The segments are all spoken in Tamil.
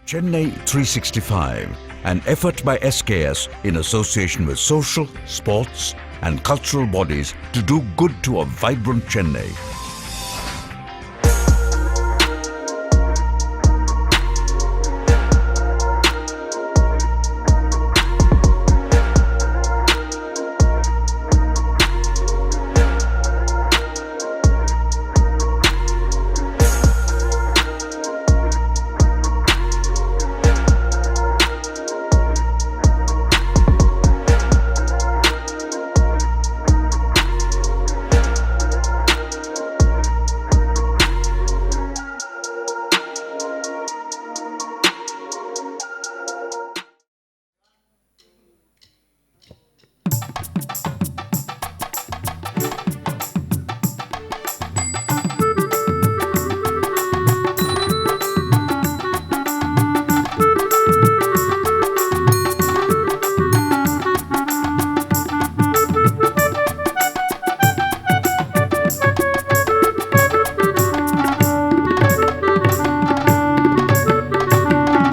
Chennai 365, an effort by SKS in association with social, sports and cultural bodies to do good to a vibrant Chennai.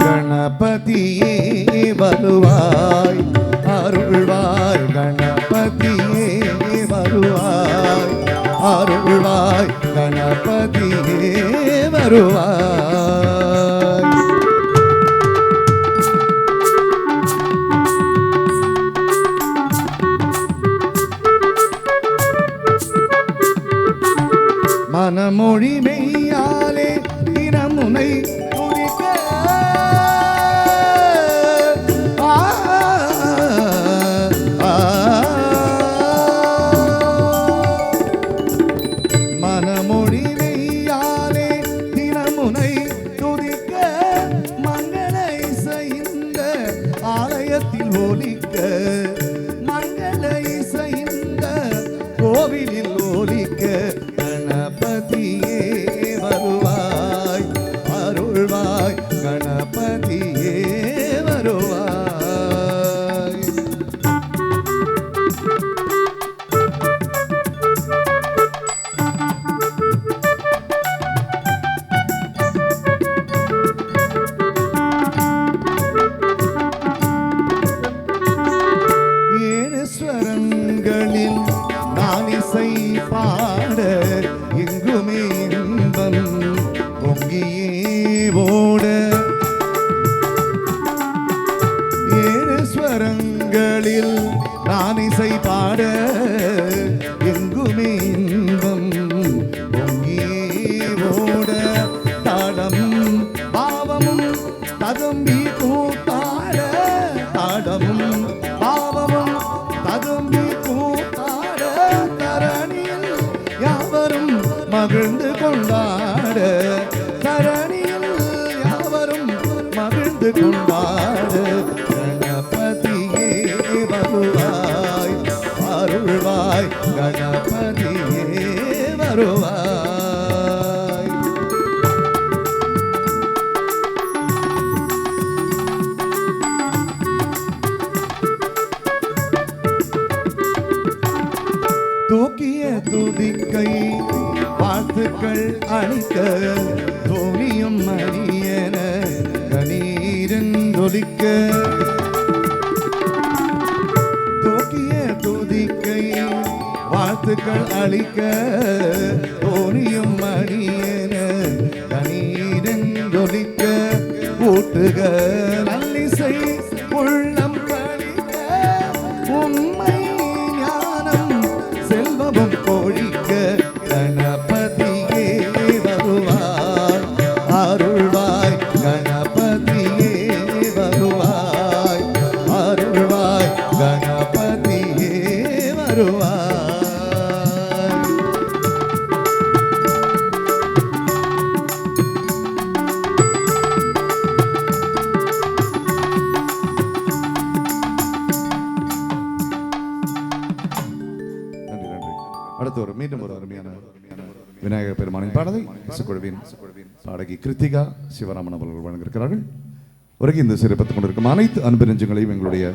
கணபதியே வருவாய் அருள்வாய், கணபதியே வருவாய் அருள்வாய், கணபதியே வருவாய். மனமொழி மெய்யாலே தினமுனை மனமொழி மெய்யாலே தினமுனை துதிக்க, மங்கள இசைந்த ஆலயத்தில் ஒலிக்க, மங்கள இசைந்த கோவிலில் ஒலிக்க, கணபதியே வருவாய் அருள்வாய், கணபதியே வருவாய். ஸ்வரங்களில் நான் இசை பாட, எங்குமே இன்பம் பொங்கியே ஓட. ஏழு ஸ்வரங்களில் நான் இசை பாட, எங்குமே இன்பம் பொங்கியே ஓட. தாடம் பாவமும் ததும்பி கூத்தாட, தாடமும் பாவமும் ததும்பி கூத்தாட, தரணியில் யாவரும் மகிழ்ந்து கொண்டாட, தரணியில் யாவரும் மகிழ்ந்து கொண்டாட. கணபதியே வருவாய் அருள்வாய், கணபதியே வருவாய். தூக்கிய துதிக்கை வாழ்த்துக்கள் அளிக்க, தோணியும் மணியன கணீரொலிக்க. தூக்கிய துதிக்கை வாழ்த்துக்கள் அளிக்க, தோணியும் மணியன கணீரொலிக்க. ஊட்டுக நல்லிசை உள்ளம் கழிக்க, உண்மை ஞானம் செல்வமும் கோழிக்க. கணபதியே வருவாய் அருள்வாய், கணபதியே வருவாய் அருள்வாய், கணபதியே வருவாய். அடுத்து ஒரு மீண்டும் ஒரு அருமையான விநாயகர் பெருமானின் பாடலை இசைக்குழுவின் பாடகி கிருத்திகா சிவராமன் அவர்கள் வழங்கியிருக்கிறார்கள். உலக இந்த சிறப்பித்துக் கொண்டிருக்கும் அனைத்து அன்பு நெஞ்சங்களையும் எங்களுடைய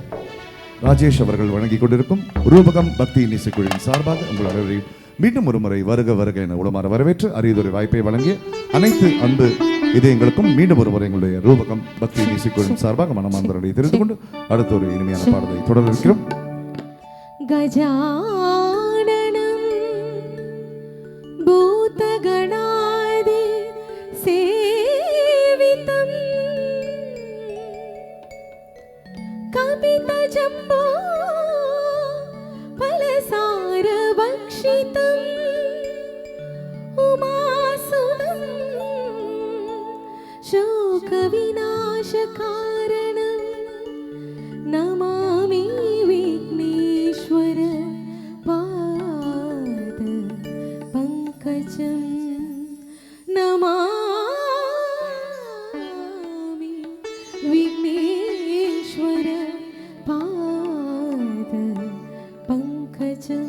ராஜேஷ் அவர்கள் வழங்கிக் கொண்டிருக்கும் ரூபகம் பக்தி இசைக்குழுவின் சார்பாக உங்கள் அனைவரையும் மீண்டும் ஒரு முறை வருக வருக என உளமாற வரவேற்று அரியதொரு வாய்ப்பை வழங்கிய அனைத்து அன்பு இது எங்களுக்கும் மீண்டும் ஒரு முறை எங்களுடைய ரூபகம் பக்தி மியூசிக் சார்பாக மனமார்ந்தவர்களை தெரிந்து கொண்டு அடுத்த ஒரு இனிமையான பாடலை தொடர இருக்கிறோம். கஜானனம் பூதகணாதி சேவிதம் கபித ஜம்போ பலசார பக்ஷிதம் உமாசுதம் शोक विनाश कारणं नमामि विघ्नेश्वर पाद पंकजं नमामि विघ्नेश्वर पाद पंकजं.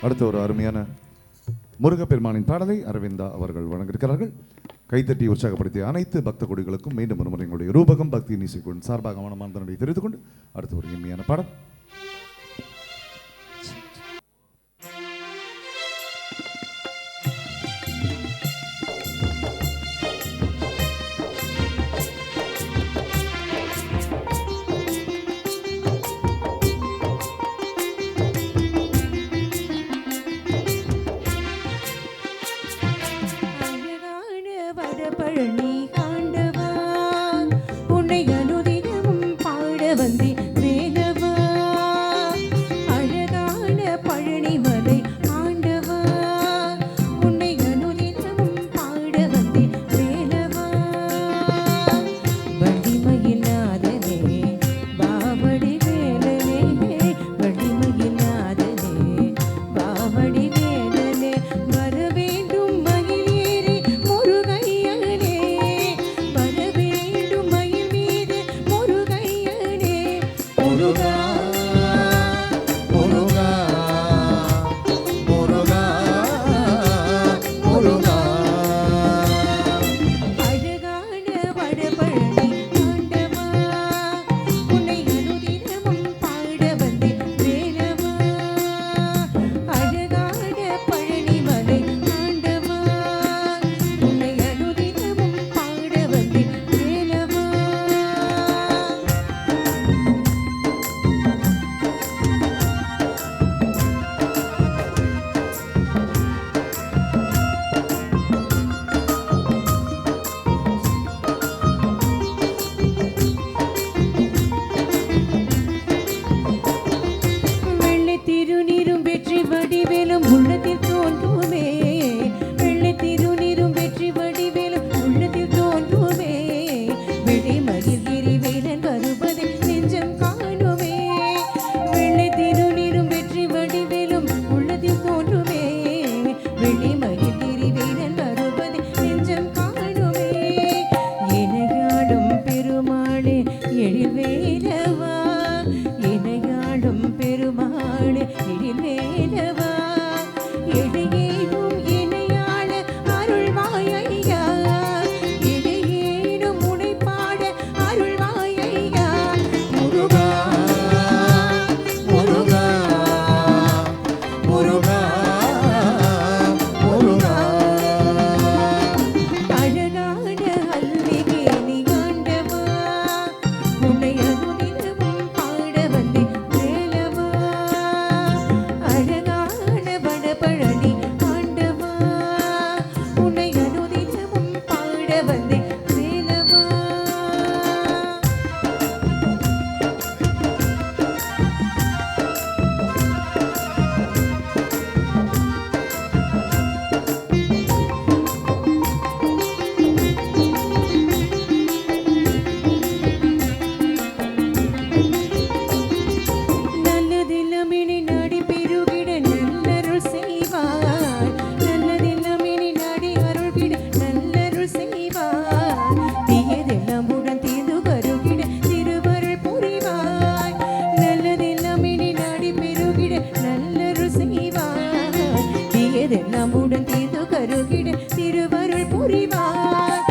அடுத்த ஒரு அருமையான முருகப்பெருமானின் பாடலை அரவிந்தா அவர்கள் வழங்கியிருக்கிறார்கள். கைத்தட்டி உற்சாகப்படுத்திய அனைத்து பக்த கொடிகளுக்கும் மீண்டும் ஒரு முறை எங்களுடைய ரூபகம் பக்தி இசைக்குழுவின் சார்பாக மனமார்ந்த நன்றியை தெரிவித்துக் கொண்டு அடுத்த ஒரு இனிமையான பாடல். பழனி ஆண்டவா உன்னை அனுதினமும் பாட வந்தே வேலவா. அழகான பழனி மலை ஆண்டவா உன்னை அனுதினமும் பாட வந்தே வேலவா. வள்ளிமயிலாதனே பாவடி வேலனே, வள்ளிமயிலாதனே பாவடி வேலனே, வர வேண்டும் மயில் ஏறி முருகையனே, வர வேண்டும் மயில் மீது முருகையனே. முருகா முருகா முருகா முருகா அழகான வடபழனி ஆண்டவா உன்னை அனுதினமும் பாட வந்தே வேலவா. அழகான பழனி மலை ஆண்டவா உன்னை அனுதினமும் பாட வந்தே வேலவா. வெள்ளை திருநீரும் வெற்றி வடிவேலும் உள்ளத்தில் தோன்றுமே, வெள்ளை திருநீரும் வெற்றி வடிவேலும் உள்ளத்தில் தோன்றுமே, வெள்ளை மகிழ்கிரி வேலன் வருவதை நெஞ்சம் காணுமே. வெள்ளை திருநீரும் வெற்றி வடிவேலும் உள்ளத்தில் தோன்றுமே, வெள்ளை மகிழ்கிரி வேலன் வருவதை நெஞ்சம் காணுமே. எனையாடும் பெருமாளே எழில்வேலவா, எனையாடும் பெருமாளே எழில்வேலவா, எடையேனும் இணையாள அருள்வாயையா, எடையேனும் முனைப்பாட அருள்வாயையா. முருகா முருகா முருகா முருகா அழகான அல்லிகேணி ஆண்டவா உன்னை அனுதினமும் பாட வந்தே வேலவா. அழகான வடபழனி ஆண்டவா உன்னை அனுதினமும் பாட வந்தே வேலவா. நல்லதெல்லாமினி நாடி பெருகிட நல்லருள் செய்வார், நல்லதெல்லாமினி நாடி அருள்கிட நல்லருள் செய்வார், தீயதெல்லாம் உடன் தீர்ந்து வருகிட திருவருள் புரிவாய். நல்லதெல்லாமினி நாடி பெருகிட நல்லருள் செய்வார், தீயதெல்லாம் உடன் தீர்ந்து கருகிட திருவருள் புரிவார்.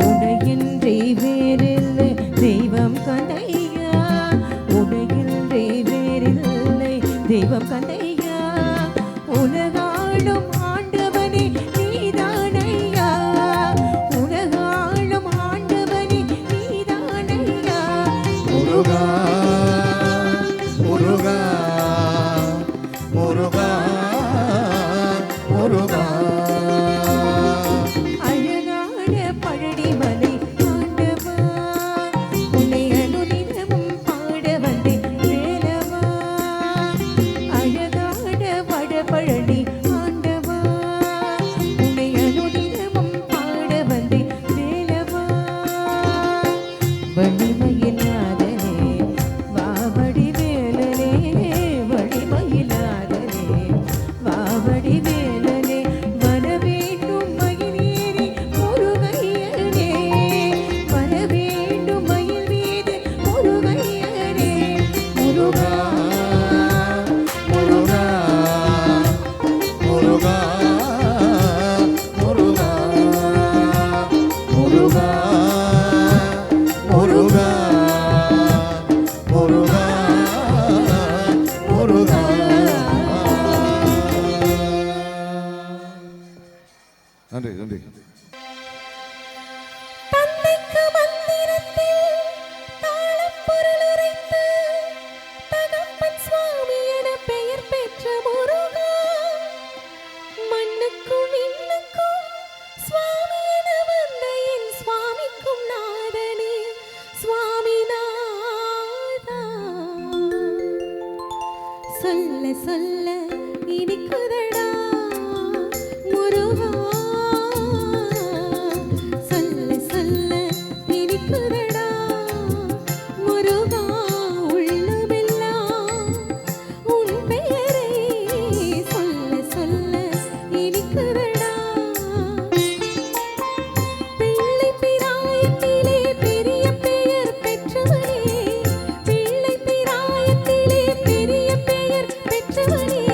உடையின்றி வேறில்லை தெய்வம் கந்தையா, உடையின்றி வேறில்லை தெய்வம் கந்தையா, உலகாளும் ஆண்டவனே நீதானையா, உலகாளும் ஆண்டவனே நீதானையா. முருகா முருகா முருகா முருகா அழகான பழனி மலை ஆண்டவா உன்னை அனுதினமும் பாட வந்தே வேலவா. அழகான வடபழனி ஆண்டவா நன்றி நன்றி. தந்தைக்கு மந்திரத்தில் தாளம் பொருள் உரைத்து தகப்பன் சுவாமி என பெயர் பெற்ற முருகா, மண்ணுக்கும் விண்ணுக்கும் சுவாமி என வந்த என் சுவாமிக்கும் நாதனே சுவாமிநாதா. சொல்ல சொல்ல இனிக்குதடா முருகா, சொல்ல சொல்ல இனிக்குதடா முருகா, உள்ளமெல்லாம் உன் பெயரை சொல்ல சொல்ல இனிக்குதடா. பிள்ளை பிராயத்திலே பெரிய பெயர் பெற்றவனே, பிள்ளை பிராயத்திலே பெரிய பெயர் பெற்றவனே,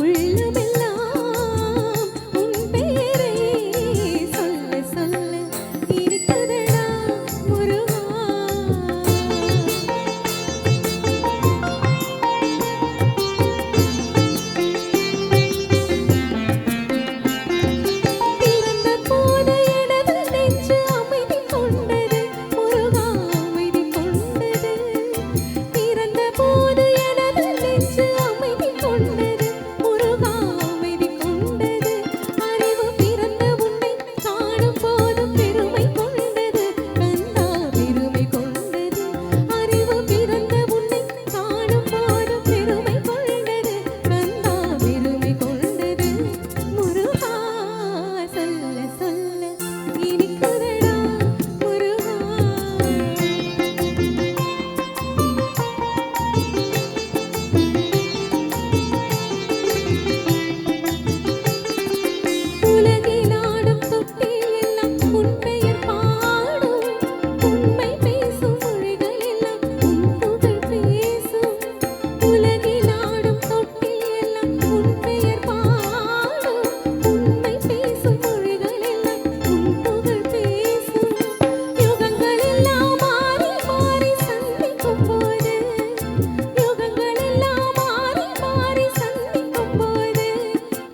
உள்ளமெல்லாம் உன் பெயரை சொல்ல சொல்ல இருக்குதடா முருகா. பிறந்த போது எனது நெஞ்சு அமைதி கொண்டது முருகா, அமைதி கொண்டது. பிறந்த போது எனது நெஞ்சு அமைதி கொண்டது முருகா, அமைதி கொண்டது. அறிவு பிறந்த உன்னை காணும் போது பெருமை கொண்டது கந்தா, பெருமை கொண்டது. அறிவு பிறந்த உன்னை காணும் போது பெருமை கொண்டது கந்தா, பெருமை கொண்டது. முருகா சொல்ல சொல்ல இனிக்குதடா முருகா. உலகிலாடும் தொட்டில் எல்லாம் உன் பெயர் பாடும், உண்மை பேசும் மொழிகள் எல்லாம் உன் புகழ் பேசும். உலகிலாடும் தொட்டில் எல்லாம் உன் பெயர் பாடும், உண்மை பேசும் மொழிகள் எல்லாம் உன் புகழ் பேசும். யுகங்கள் எல்லாம் மாறி மாறி சந்திக்கும் போது, யுகங்கள் எல்லாம் மாறி மாறி சந்திக்கும் போது,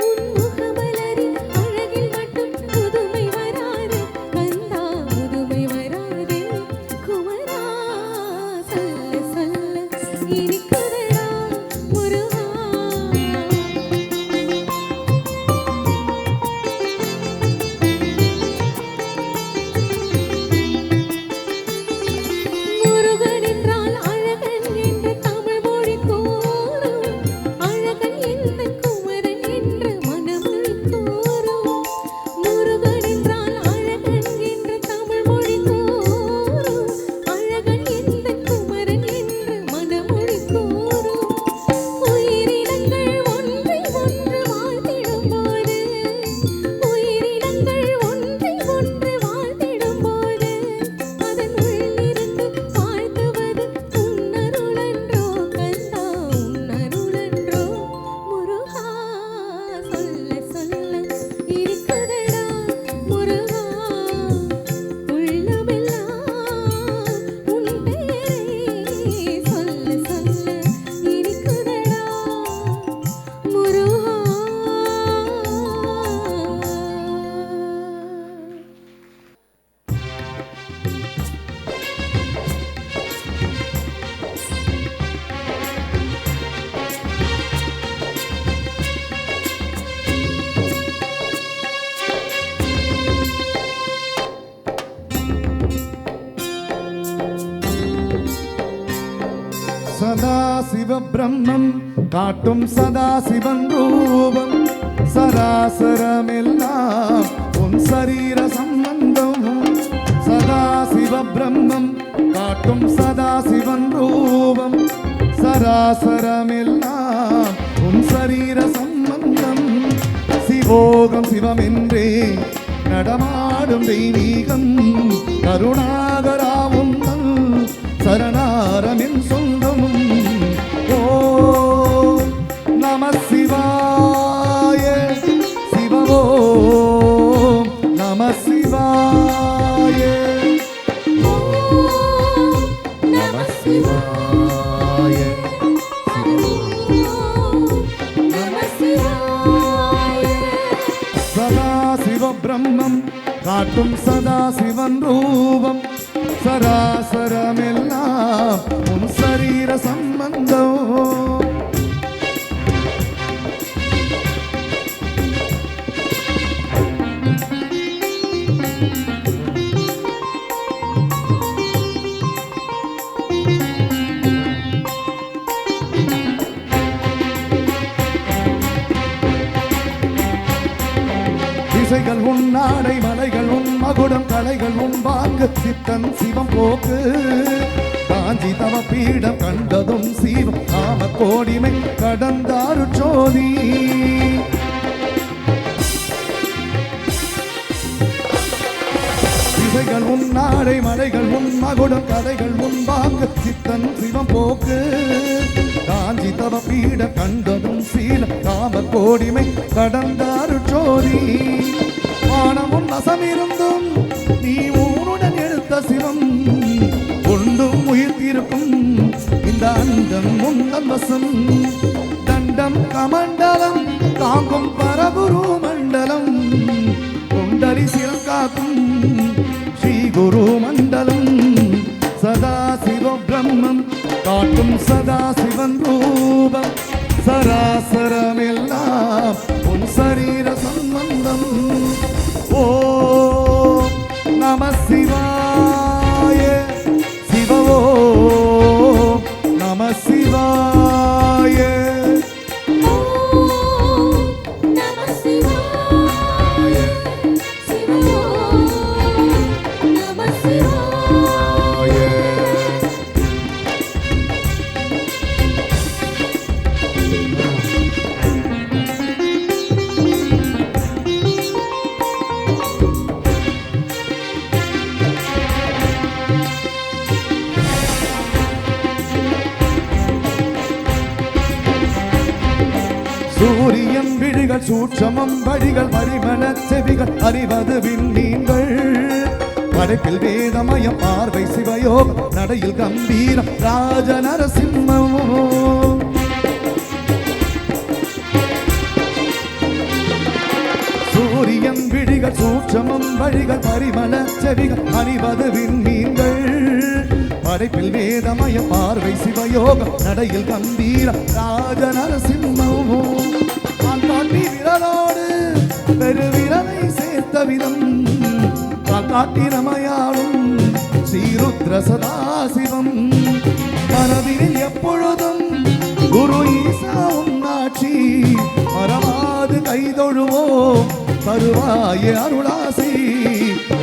உன் முகமலரி அழகில் மட்டும் புதுமை வராது கந்தா, புதுமை வராது. குமரா சொல்ல சொல்ல இனிக்குதடா முருகா. முருகன் என்றால் அழகன் என்று தமிழ் மொழி கூறும், அழகன் எந்தன் குமரன் என்று மனமொழி கூறும். முருகன் என்றால் அழகன் என்று தமிழ் மொழி கூறும், அழகன் எந்தன் குமரன் என்று மனமொழி கூறும். உயிரினங்கள் ஒன்றை ஒன்று வாழ்த்திடும் போது, உயிரினங்கள் ஒன்றை ஒன்று வாழ்த்திடும் போது, அதன் உள்ளிருந்து வாழ்த்துவது உன்னருளன்றோ கந்தா, உன்னருளன்றோ முருகா. சொல்ல சொல்ல இருக்குதடா முருகா, உள்ளமெல்லாம் உன் பெயரை சொல்ல சொல்ல இருக்குதடா முருகா. சதாசிவ பிரம்மம் காட்டும் சதாசிவன் ரூபம், சராசரமெல்லாம் உன் சரீர சம்பந்தம். சதாசிவ பிரம்மம் காட்டும் சதாசிவன் ரூபம், சராசரமெல்லாம் உன் சரீர சம்பந்தம். சிவோகம் சிவமென்றே நடமாடும் தெய்வீகம், கருணாகராவும் சரணாரமின் சொந்தம். ஓம் நம சிவாய, சிவவோம் நம சிவாய, ஓம் நம சிவாய, நம சிவாய. நம சிவாய. சதாசிவ சிவபிரம்மம் காட்டும் சதா சிவன் ரூபம் சராசரமெல்லாம் உன் சரீர சம்பந்தம் திசைகள் உன் நாடை மலைகள் உன் மகுடம் கலைகள் உன் வாக்கு சித்தன் சிவம் போக்கு காஞ்சி தவ பீடம் கண்டதும் சீவம் காம கோடிமை கடந்தாரு ஜோதி திசைகள் உன் நாடை மலைகள் உன் மகுடம் கலைகள் உன் வாக்கு சித்தன் சிவம் போக்கு காஞ்சி தவ பீட கண்டதும் சீல காம கோடிமை கடந்தாரு ஜோதி வானமும் வசமிருந்தும் நீ ஊனுடன் எடுத்த சிவம் கொண்டும் உயிர்த்திருக்கும் இந்த அண்டம் முந்தன் வசம் தண்டம் கமண்டலம் தாங்கும் பரகுரு மண்டலம் கொண்டரி சிறங்காக்கும் ஸ்ரீ குரு மண்டலம் சதா சிவ பிரம்மம் காட்டும் சதா சிவன் ரூபம் சராசரமெல்லாம் உன் சரீர சம்பந்தம் ஓ நம சிவாய சிவோ நம சிவாய நம சிவாய சிவோ நம சிவாய சூரியன் விழிகள் சூட்சமம் வழிகள் பரிமள செவிகள் அறிவது விண்மீன்கள் படைப்பில் வேதமயம் பார்வை சிவயோக நடையில் கம்பீரம் ராஜ நரசிம்மம் சூரியன் விழிகள் சூட்சமம் வழிகள் பரிமள செவிகள் அறிவது விண்மீன்கள் படைப்பில் வேதமய பார்வை சிவயோக நடையில் கம்பீர ராஜ நரசிம்மம் காட்டி விரலோடு பெருவிரலை சேர்த்த விதம் காட்டி ரமையாளும் ஸ்ரீருத்ர சதாசிவம் மனதில் எப்பொழுதும் குரு ஈசாவும் ஆட்சி மறவாது கைதொழுவோம் தருவாய அருளாசி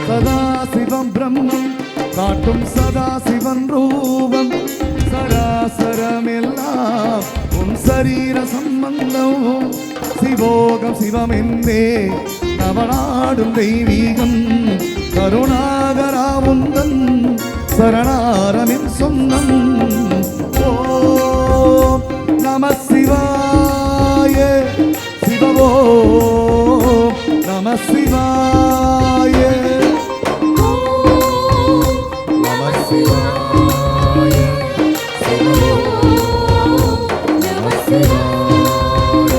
சதாசிவம் பிரம்மம் காட்டும் சதா சிவன் ரூபம் சராசரமெல்லாம் உன் சரீர சம்பந்தம் சிவோகம் சிவமென்றே நவநாடும் தெய்வீகம் கருணாகராவுந்தன் சரணாரமின் சொந்தம் ஓம் நம சிவாய சிவோ நம சிவாய நம சிவாய சிவோ நம சிவாய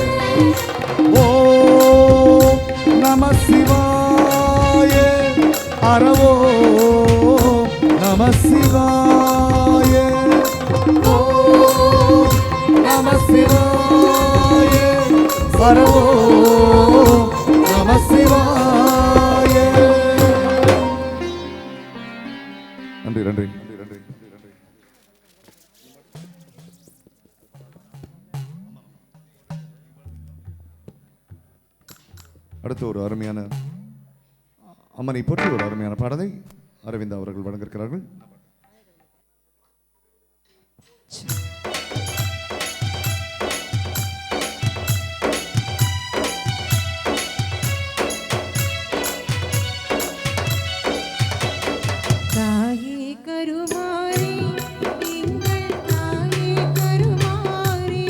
ஓம் நம சிவாய அரவோ நம சிவாய ஓம் நம சிவாய அரவோ நம சிவாய நன்றி நன்றி நன்றி அடுத்து ஒரு அருமையான அம்மனை பற்றி ஒரு அருமையான பாடலை அரவிந்தா அவர்கள் வழங்கியிருக்கிறார்கள். தாயே கருமாரி எங்கள் தாயே கருமாரி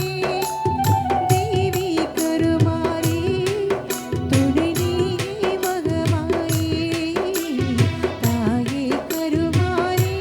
தேவி கருமாரி துணை நீ மகமாயி தாயே கருமாரி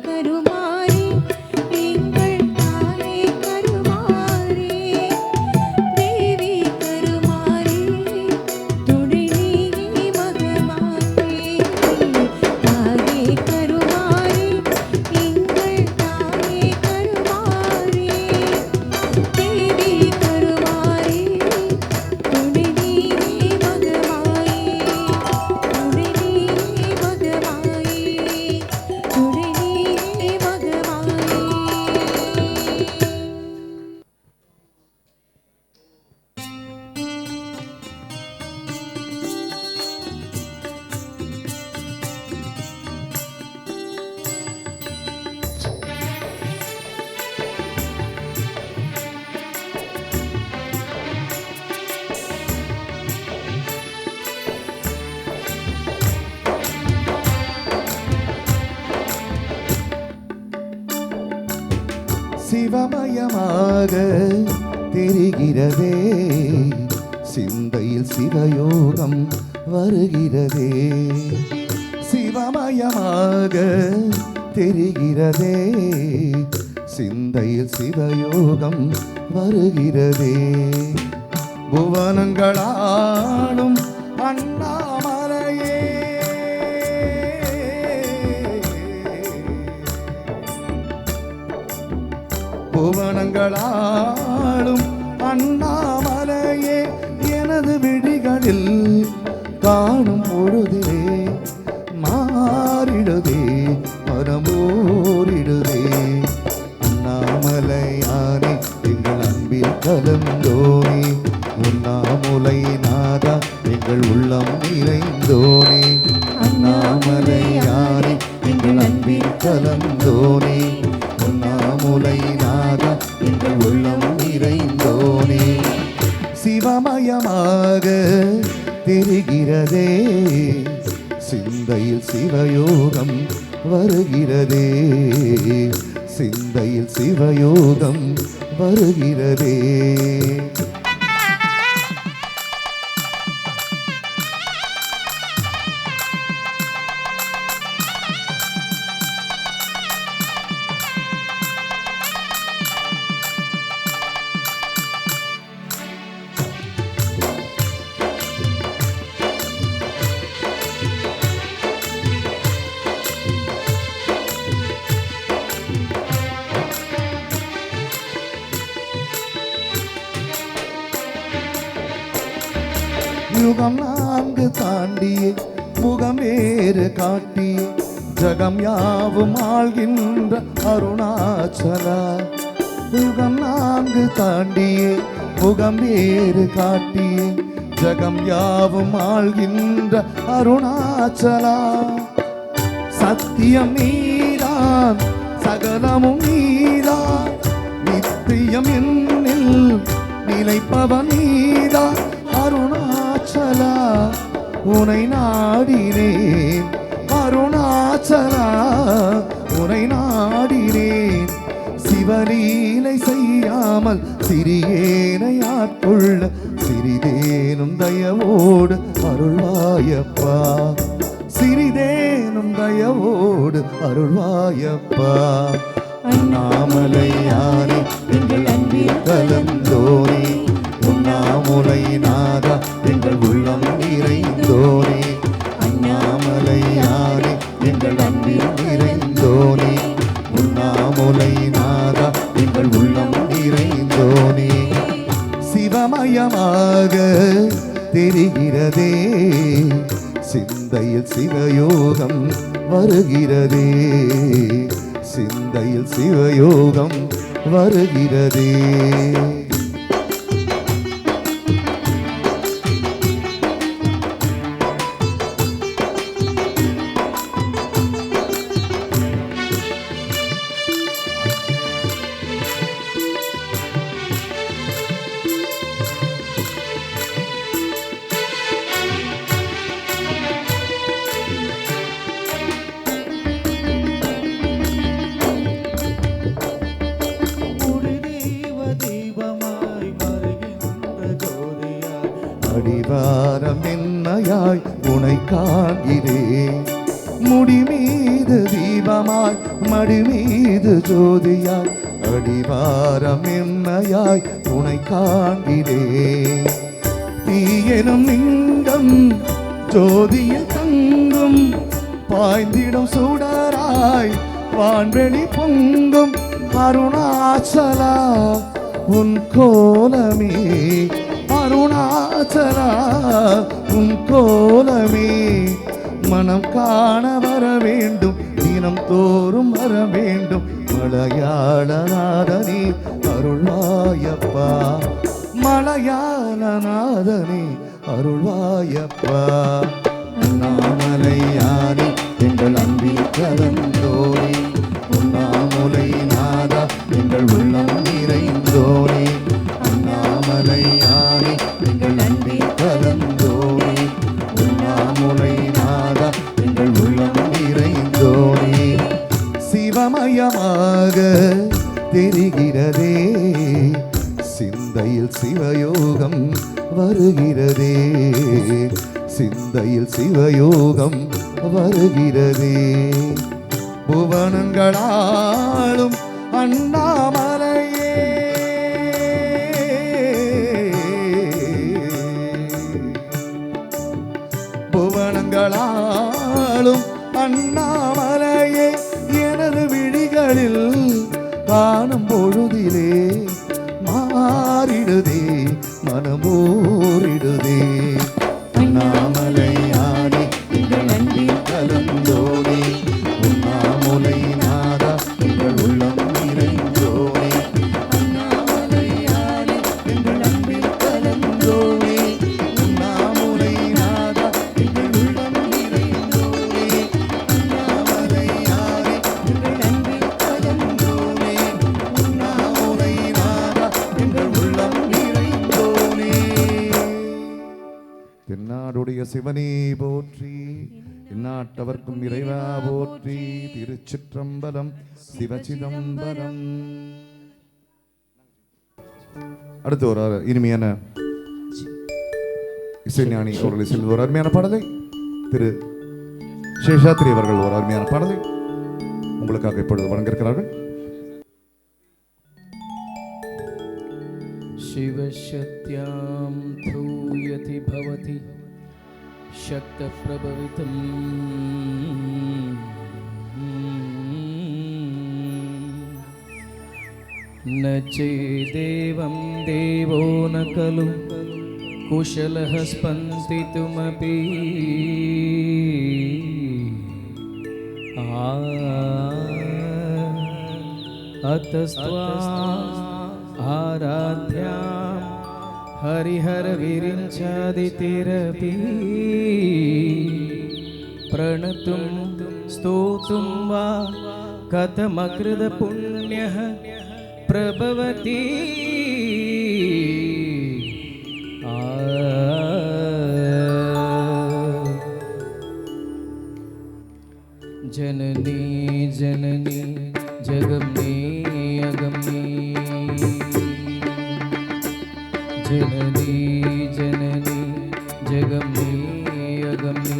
கருமாரி எங்கள் தாயே கருமாரி தேவி கருமாரி துணை நீயே மகமாயே தாயே கருமாரி எங்கள் தாயே கருமாரி தேவி கருமாரி துணை நீயே மகமாயே துணை நீயே மகமாயே துணை நீயே மகமாயே. சிவமயமாக தெரிகிறதே, சிந்தையில் சிவயோகம் வருகிறதே. சிவமயமாக தெரிகிறதே, சிந்தையில் சிவயோகம் வருகிறதே. புவனங்களாலும் அண்ணாமலையே புவனங்களாலும் அண்ணாமலையே எனது விழிகளில் காணும் பொழுதிலே மாறிடுதே மனமோரிடுதே. அண்ணாமலையானே எங்கள் அன்பில் கலந்தோனே, உண்ணாமுலை நாதா எங்கள் உள்ளம் நிறைந்தோனே. அண்ணாமலையானே எங்கள் அன்பில் கலந்தோனே, உண்ணாமுலை நாதா எங்கள் உள்ளம் நிறைந்தோனே. சிவமயமாக தெரிகிறதே, சிந்தையில் சிவயோகம் வருகிறதே. சிந்தையில் சிவயோகம் வருகிறதே. யுகம் 4 தாண்டியே முகம் வேறு காட்டியே ஜகம் யாவும் ஆள்கின்ற அருணாச்சலா. யுகம் 4 தாண்டியே முகம் வேறு காட்டியே ஜகம் யாவும் ஆள்கின்ற அருணாச்சலா. சத்தியம் நீதான் சகலமும் நீதான், நித்தியம் என்னில் நிலைப்பவன் நீதான். அருணாச்சலா உனை நாடினேன், அருணாச்சலா உனை நாடினேன். சிவலீலை செய்யாமல் சிறியேனை ஆட்கொள்ள சிறிதேனும் தயவோடு அருள்வாயப்பா. சிறிதேனும் தயவோடு அருள்வாயப்பா. அண்ணாமலையானே எங்கள் அன்பில் கலந்தோனே, உண்ணாமுலை நாதா எங்கள் உள்ளம் நிறைந்தோனே. அண்ணாமலையானே எங்கள் அன்பில் நிறைந்தோனே, உண்ணாமுலை நாதா எங்கள் உள்ளம் நிறைந்தோனே. சிவமயமாக தெரிகிறதே, சிந்தையில் சிவயோகம் வருகிறதே. சிந்தையில் சிவயோகம் வருகிறதே. மடி மீது ஜோதியாய் அடிவாரம் என்னையாய் துணை காண்கிறேன். தீயெனும் லிங்கம் ஜோதியில் தங்கும் பாய்ந்திடும் சுடராய் வான்வெளி பொங்கும் அருணாச்சலா உன் கோலமே, அருணாச்சலா உன் கோலமே. மனம் காண வர வேண்டும், தினம் தோறும் வர வேண்டும். மலையாளநாதனே அருள்வாயப்பா, மலையாளநாதனே அருள்வாயப்பா. அண்ணாமலையானே எங்கள் அன்பில் கலந்தோனே, உண்ணாமுலை நாதா எங்கள் உள்ளம் நிறைந்தோனே. அண்ணாமலையானே எங்கள் அன்பில் கலந்தோனே, உண்ணாமுலை நாதா எங்கள் உள்ளம் நிறைந்தோனே. சிவமயமாக தெரிகிறதே, சிந்தையில் சிவயோகம் வருகிறதே, சிந்தையில் சிவயோகம் வருகிறதே. புவனங்களாலும் அண்ணாமலையே, புவனங்களாலும் அண்ணாமலையே. எனது விழிகளில் காணும் பொழுதிலே மாறிடுதே, மனமோரிடுதே. அண்ணாமலையானே எங்கள் அன்பில் கலந்தோனே, உண்ணாமுலை நாதா எங்கள் உள்ளம் நிறைந்தோனே. அண்ணாமலையானே எங்கள் அன்பில் கலந்தோனே, உண்ணாமுலை நாதா எங்கள் உள்ளம் நிறைந்தோனே. அண்ணாமலையானே எங்கள் அன்பில் கலந்தோனே, உண்ணாமுலை நாதா எங்கள் உள்ளம் நிறைந்தோனே. தென்னாடுடைய சிவனே போற்றி, இந்நாட்டவர்க்கும் இறைவா போற்றி. திருச்சிற்றம்பலம், சிவசிதம்பரம். அடுத்து ஒரு இனிமையான இசைஞானி அவர்களை செல்வது ஒரு அருமையான பாடலை, திரு சேஷாத்ரி அவர்கள் ஒரு அருமையான பாடலை உங்களுக்காக இப்பொழுது வழங்கியிருக்கிறார்கள். शिवशक्त्यां धूयति भवति शक्तप्रभवितम् न चेदेवं देवो न खलु कुशलः स्पन्दितुमपि अतस्त्वा आराध्या हरिहर विरिञ्चादितिरपि प्रणतुं स्तोतुं वा कथमकृत पुण्यः प्रभवति जननी जननी जगमे अगमे जननी जननी जगमे अगमे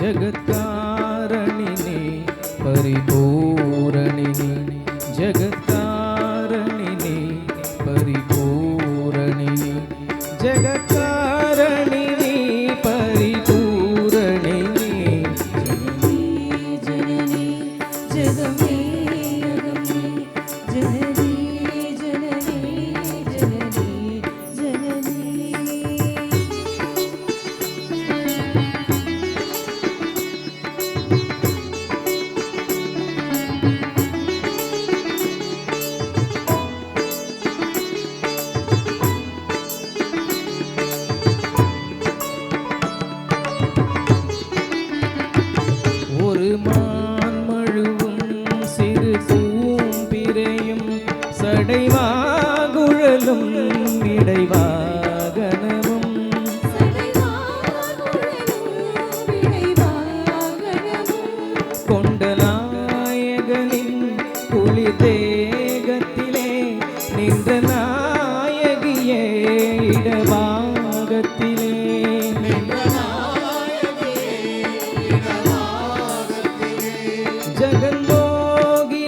जगत्कारणिने परिपूरणिने जगत्कारणिने परिपूरणिने जगत्कारणिने परिपूरणिने जननी जगमे अगमे जननी जननी जननी जननी ஒரு மான் மழுவும் சிறு பூம்பிரையும் சடைவாகுழலும் இடைவாகனமும் கொண்ட நாயகனின் குளிர் தேகத்திலே நின்ற நாயகியே இடபாகத்திலே ஜகந்தோகி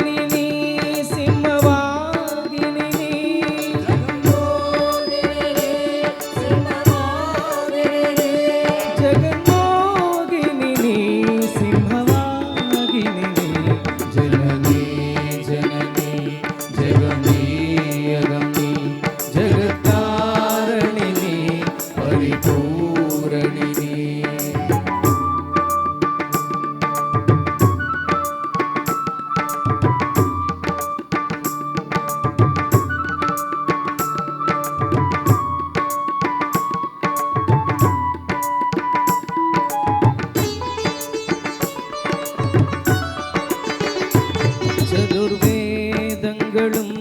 சதுர்வேதங்களும்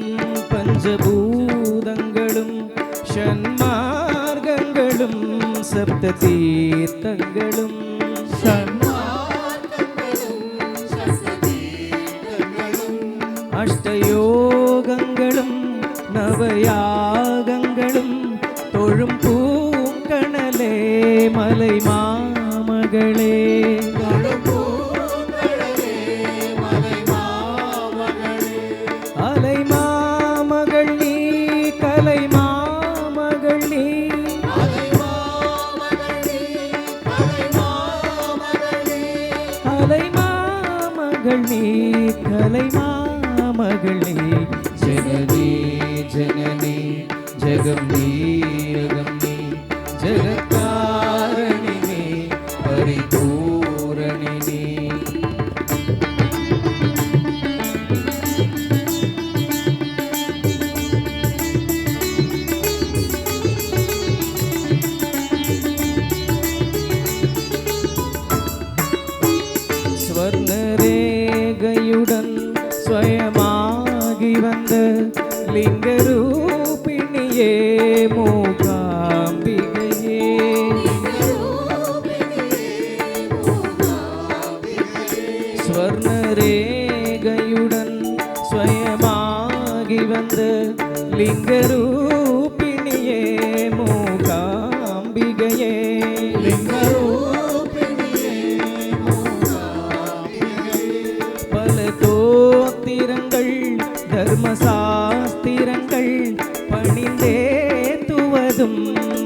பஞ்சபூதங்களும் ஷண்மார்க்கங்களும் சப்த தீர்த்தங்களும் அஷ்டயோகங்களும் நவயாகங்களும் தொழும் பூங்கணலே மலை மாமகளே அலை மாமகள் நீ கலை மாமகள் நீ அலை மாமகள் நீ கலை மாமகள் நீ ஜனனி ஜனனி ஜெகம் நீ அகம் நீ ஜெகத்காரணி நீ பரிபூரணி நீ ஸ்வர்ணரேகையுடன் ஸ்வயமாகி வந்த லிங்கரூபிணியே மூகாம்பிகையே ஸ்வர்ணரேகையுடன் ஸ்வயமாகி வந்த லிங்கரூபிணியே மூகாம்பிகையே பல கோத்திரங்கள் தர்மசாஸ்திரங்கள் பணிந்தே துவதும்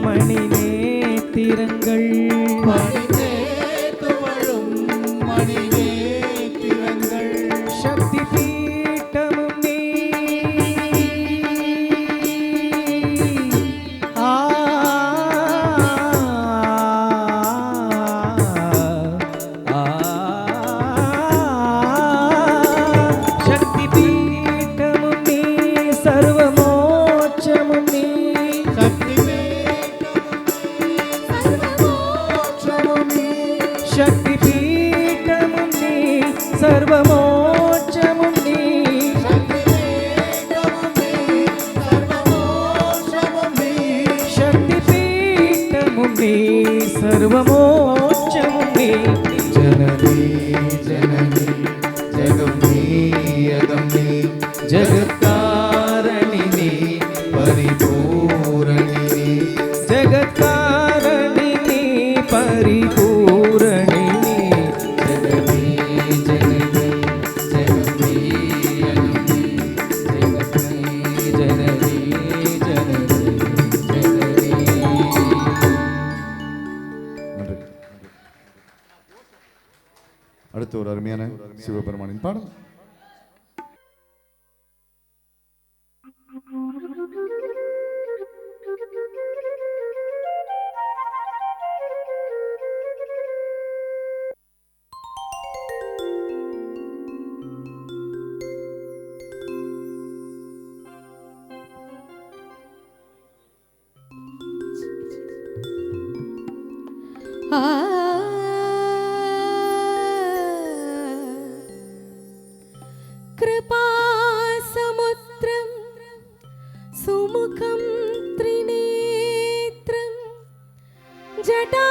மணி நேத்திரங்கள் சக்தி பீட்டமும் நீ ஆ சக்தி பீட்டமும் நீ சர்வமோட்சமும் நீ சக்தி பீட்டமும் நீ சர்வமோட்சமும் நீ சக்தி பீட்டமும் நீ சர்வமோட்சமும் நீ ஜனனி ஜனனி ஜெகம் நீ அகம் நீ ஜெகத்காரணி நீ பரிபூரணி நீ ஜெகத்காரணி நீ பரிபூரணி நீ ஜனனி ஜனனி ஜெகம் நீ அகம் நீ ஜனனி ஜனனி ஜனனி நன்றி. அடுத்து ஒரு அருமையான சிவபெருமானின் பாடல். कृपासमुद्रं सुमुखं त्रिनेत्रं जटाधरं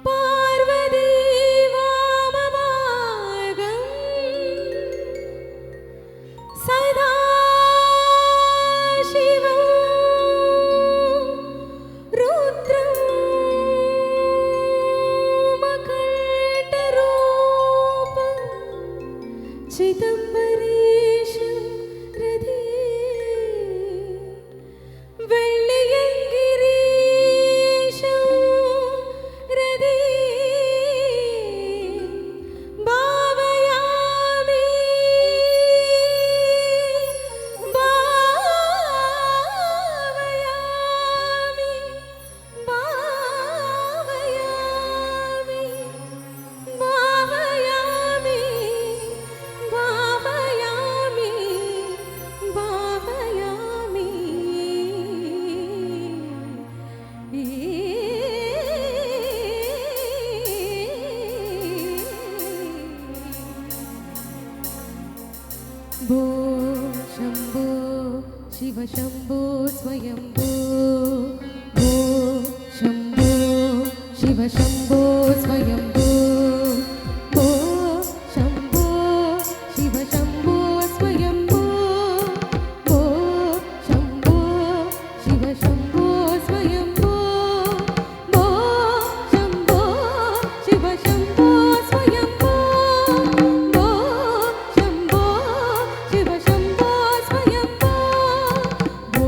पार्वती वामभागं सदा शिवं शम्भो शम्भो शिव शम्भो स्वयम्भो भो शम्भो शिव शम्भो स्वयम्भो भो शम्भो शिव शम्भो स्वयम्भो भो शम्भो शिव शम्भो स्वयम्भो भो शम्भो शिव शम्भो स्वयम्भो भो शम्भो शिव शम्भो स्वयम्भो भो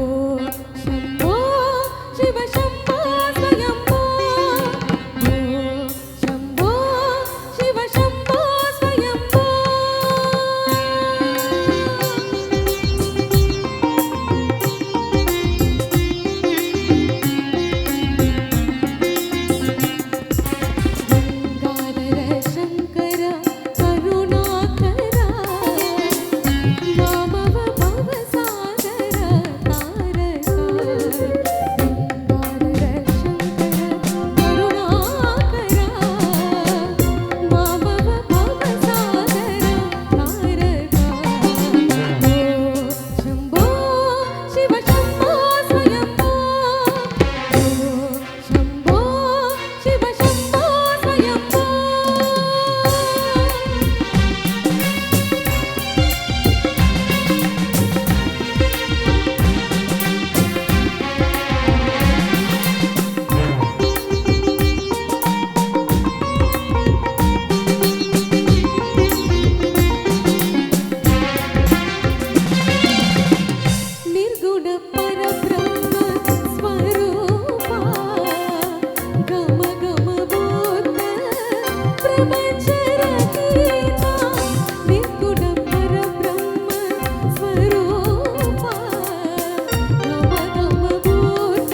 शम्भो शिव शम्भो स्वयम्भो भो शम्भो शिव शम्भो स्वयम्भो गङ्गाधर शङ्कर करुणाकरा मामव भवसागर तारका गङ्गाधर शङ्कर करुणाकरा मामव भवसागर तारका शम्भो शिव शम्भो स्वयम्भो शम्भो शिव शम्भो स्वयम्भो निर्गुण परब्रह्म स्वरूपा गम गम बोध प्रपंच रहिता निर्गुण परब्रह्म स्वरूपा गम गम बोध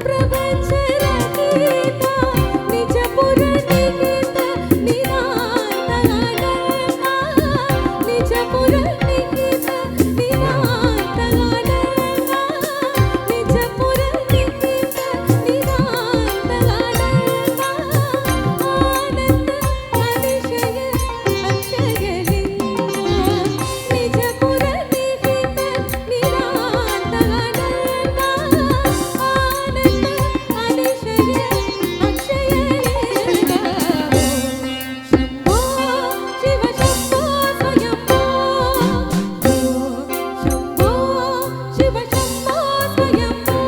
प्रपंच रहिता निज पुर निहित निरांत आनंदा निज पुर निहित निरांत आनंदा निज पुर निहित निरांत आनंदा आनंद अतिशय अक्षयलिंगा निज पुर निहित निरांत आनंदा आनंद अतिशय अक्षयलिंगा शम्भो शिव शम्भो स्वयम्भो शम्भो शिव शम्भो स्वयम्भो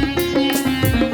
शम्भो शिव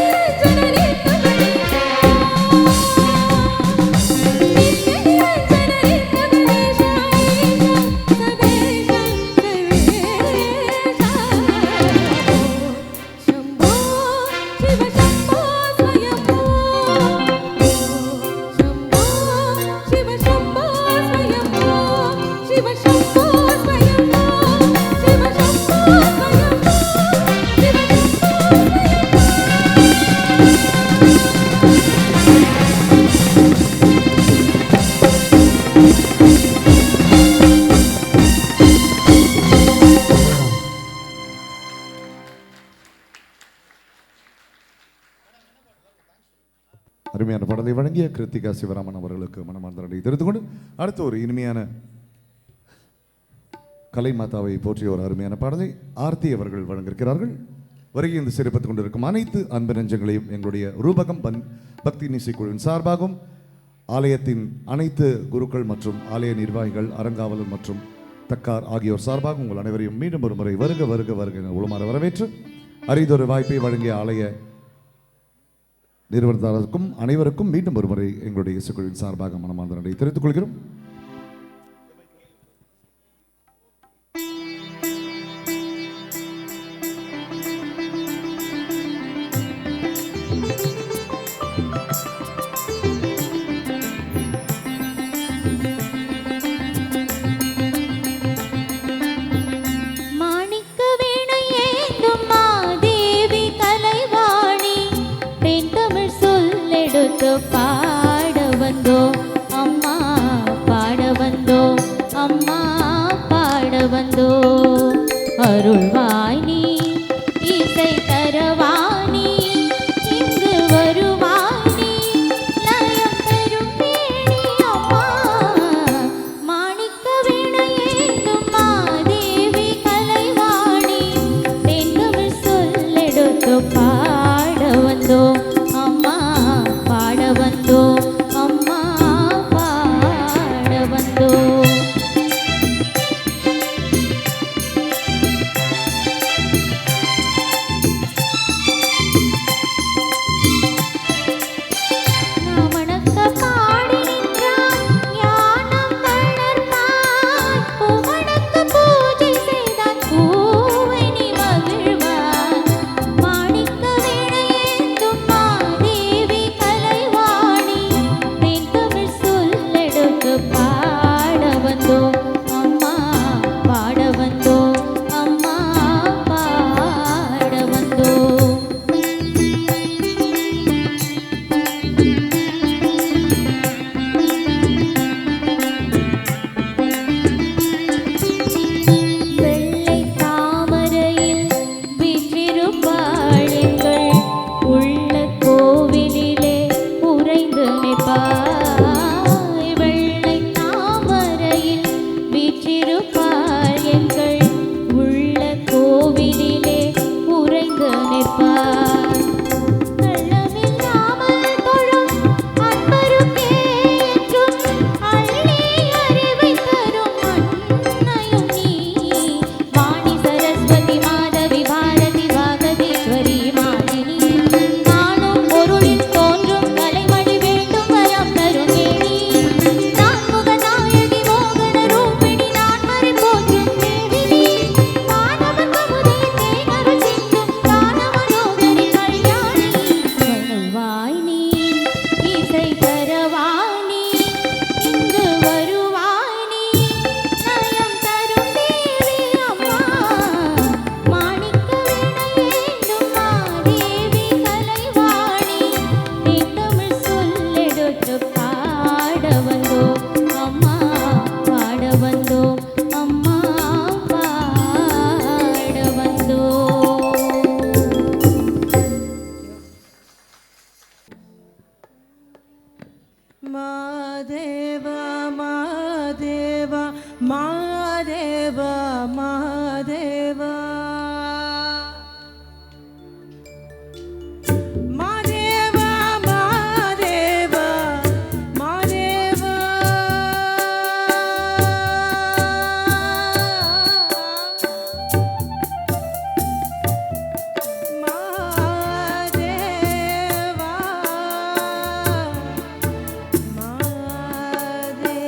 शम्भो स्वयम्भो शम्भो शिव शम्भो स्वयम्भो शिव शम्भो स्वयम्भो शिव शम्भो स्वयम्भो शिव அருமையான பாடலை வழங்கிய கிருத்திகா சிவராமன் அவர்களுக்கு மனமார்ந்த நன்றி தெரிந்து கொண்டு அடுத்து ஒரு இனிமையான கலை மாதாவை போற்றிய ஒரு அருமையான பாடலை ஆர்த்தி அவர்கள் வழங்கியிருக்கிறார்கள். வருகை இந்த சிறப்பித்துக் கொண்டிருக்கும் அனைத்து அன்பு நெஞ்சங்களையும் எங்களுடைய ரூபகம் பக்தி இசைக்குழுவின் சார்பாகவும் ஆலயத்தின் அனைத்து குருக்கள் மற்றும் ஆலய நிர்வாகிகள், அரங்காவலர் மற்றும் தக்கார் ஆகியோர் சார்பாக உங்கள் அனைவரையும் மீண்டும் ஒரு முறை வருக வருக வருக என உளமாற வரவேற்று அரிதொரு வாய்ப்பை வழங்கிய ஆலய நிறுவனத்தாருக்கும் அனைவருக்கும் மீண்டும் ஒரு முறை எங்களுடைய இசைக்குழுவின் சார்பாக மனமார்ந்த நன்றியை தெரிவித்துக் கொள்கிறோம். பாட வந்தோம் அம்மா, பாட வந்தோம் அம்மா, பாட வந்தோம். அருள்வாய் நீ, இசை தரவாய் நீ, இங்கு வருவாய் நீ, நலம் பெரும் வேணி அம்மா. மாணிக்க வீணையேந்தும் மாதேவி கலைவாணி, தென்தமிழ் சொல்லெடுத்து பாட வந்தோம் அம்மா, பாட வந்தோம் அம்மா, பாட வந்தோம். நாமணக்க பாடி நின்றான் ஞானம் வளர்ப்பான், பூவணக்க பூஜை செய்தான் பூவை நீ மகிழ்வான். மாணிக்க வீணையேந்தும் மாதேவி கலைவாணி, தென்தமிழ் சொல்லெடுத்து பாட வந்தோம் அம்மா, பாட வந்தோம் அம்மா, பாட வந்தோம். வெள்ளை தாமரையில் வீற்றிருப்பாள் எங்கள் உள்ள கோவிலிலே உறைந்து நிற்பாய். வெள்ளை தாமரையில் வீற்றிருப்பாள் எங்கள் உள்ள கோவிலிலே உறைந்து நிற்பாய். வெள்ளமில்லாமல் தொழும் அன்பருக்கே என்றும் அள்ளி அறிவை தரும் அன்னையும் நீ. வாணி சரஸ்வதி மாதவி பாரதி வாகதீஸ்வரி மாதினி, காணும் பொருளில் தோன்றும் கலைமணி வேண்டும் வரம் தரும் தேவி. நான்முக நாயகி மோகன ரூபிணி நான்மறை போற்றும் தேவி நீ. வானவர் கமுதை தேனருள் சிந்தும் கான மனோகரி கல்யாணி. வருவாய் நீ, இசை தரவாய் நீ, இங்கு வருவாய் நீ, நயம் தரும் தேவி அம்மா. மாணிக்க வீணையேந்தும் மாதேவி கலைவாணி, தென்தமிழ் சொல்லெடுத்து பாட வந்தோம் அம்மா, பாட வந்தோம் அம்மா, பாட வந்தோம். மாதேவா மாதேவா மாதேவா மாதேவா மாதேவா மாதேவா மாதேவா மாதேவா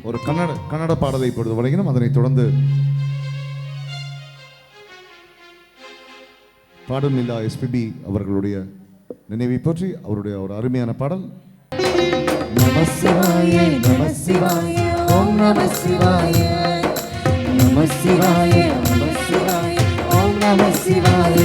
ஒரு கன்னட பாடலை இப்பொழுது வழங்கினோம். அதனைத் தொடர்ந்து பாடும் நிலா எஸ்பிபி அவர்களுடைய நினைவை பற்றி அவருடைய ஒரு அருமையான பாடல். நம சிவாய நம சிவாய ஓம் நம சிவாய நம சிவாய நம சிவாய ஓம் நம சிவாய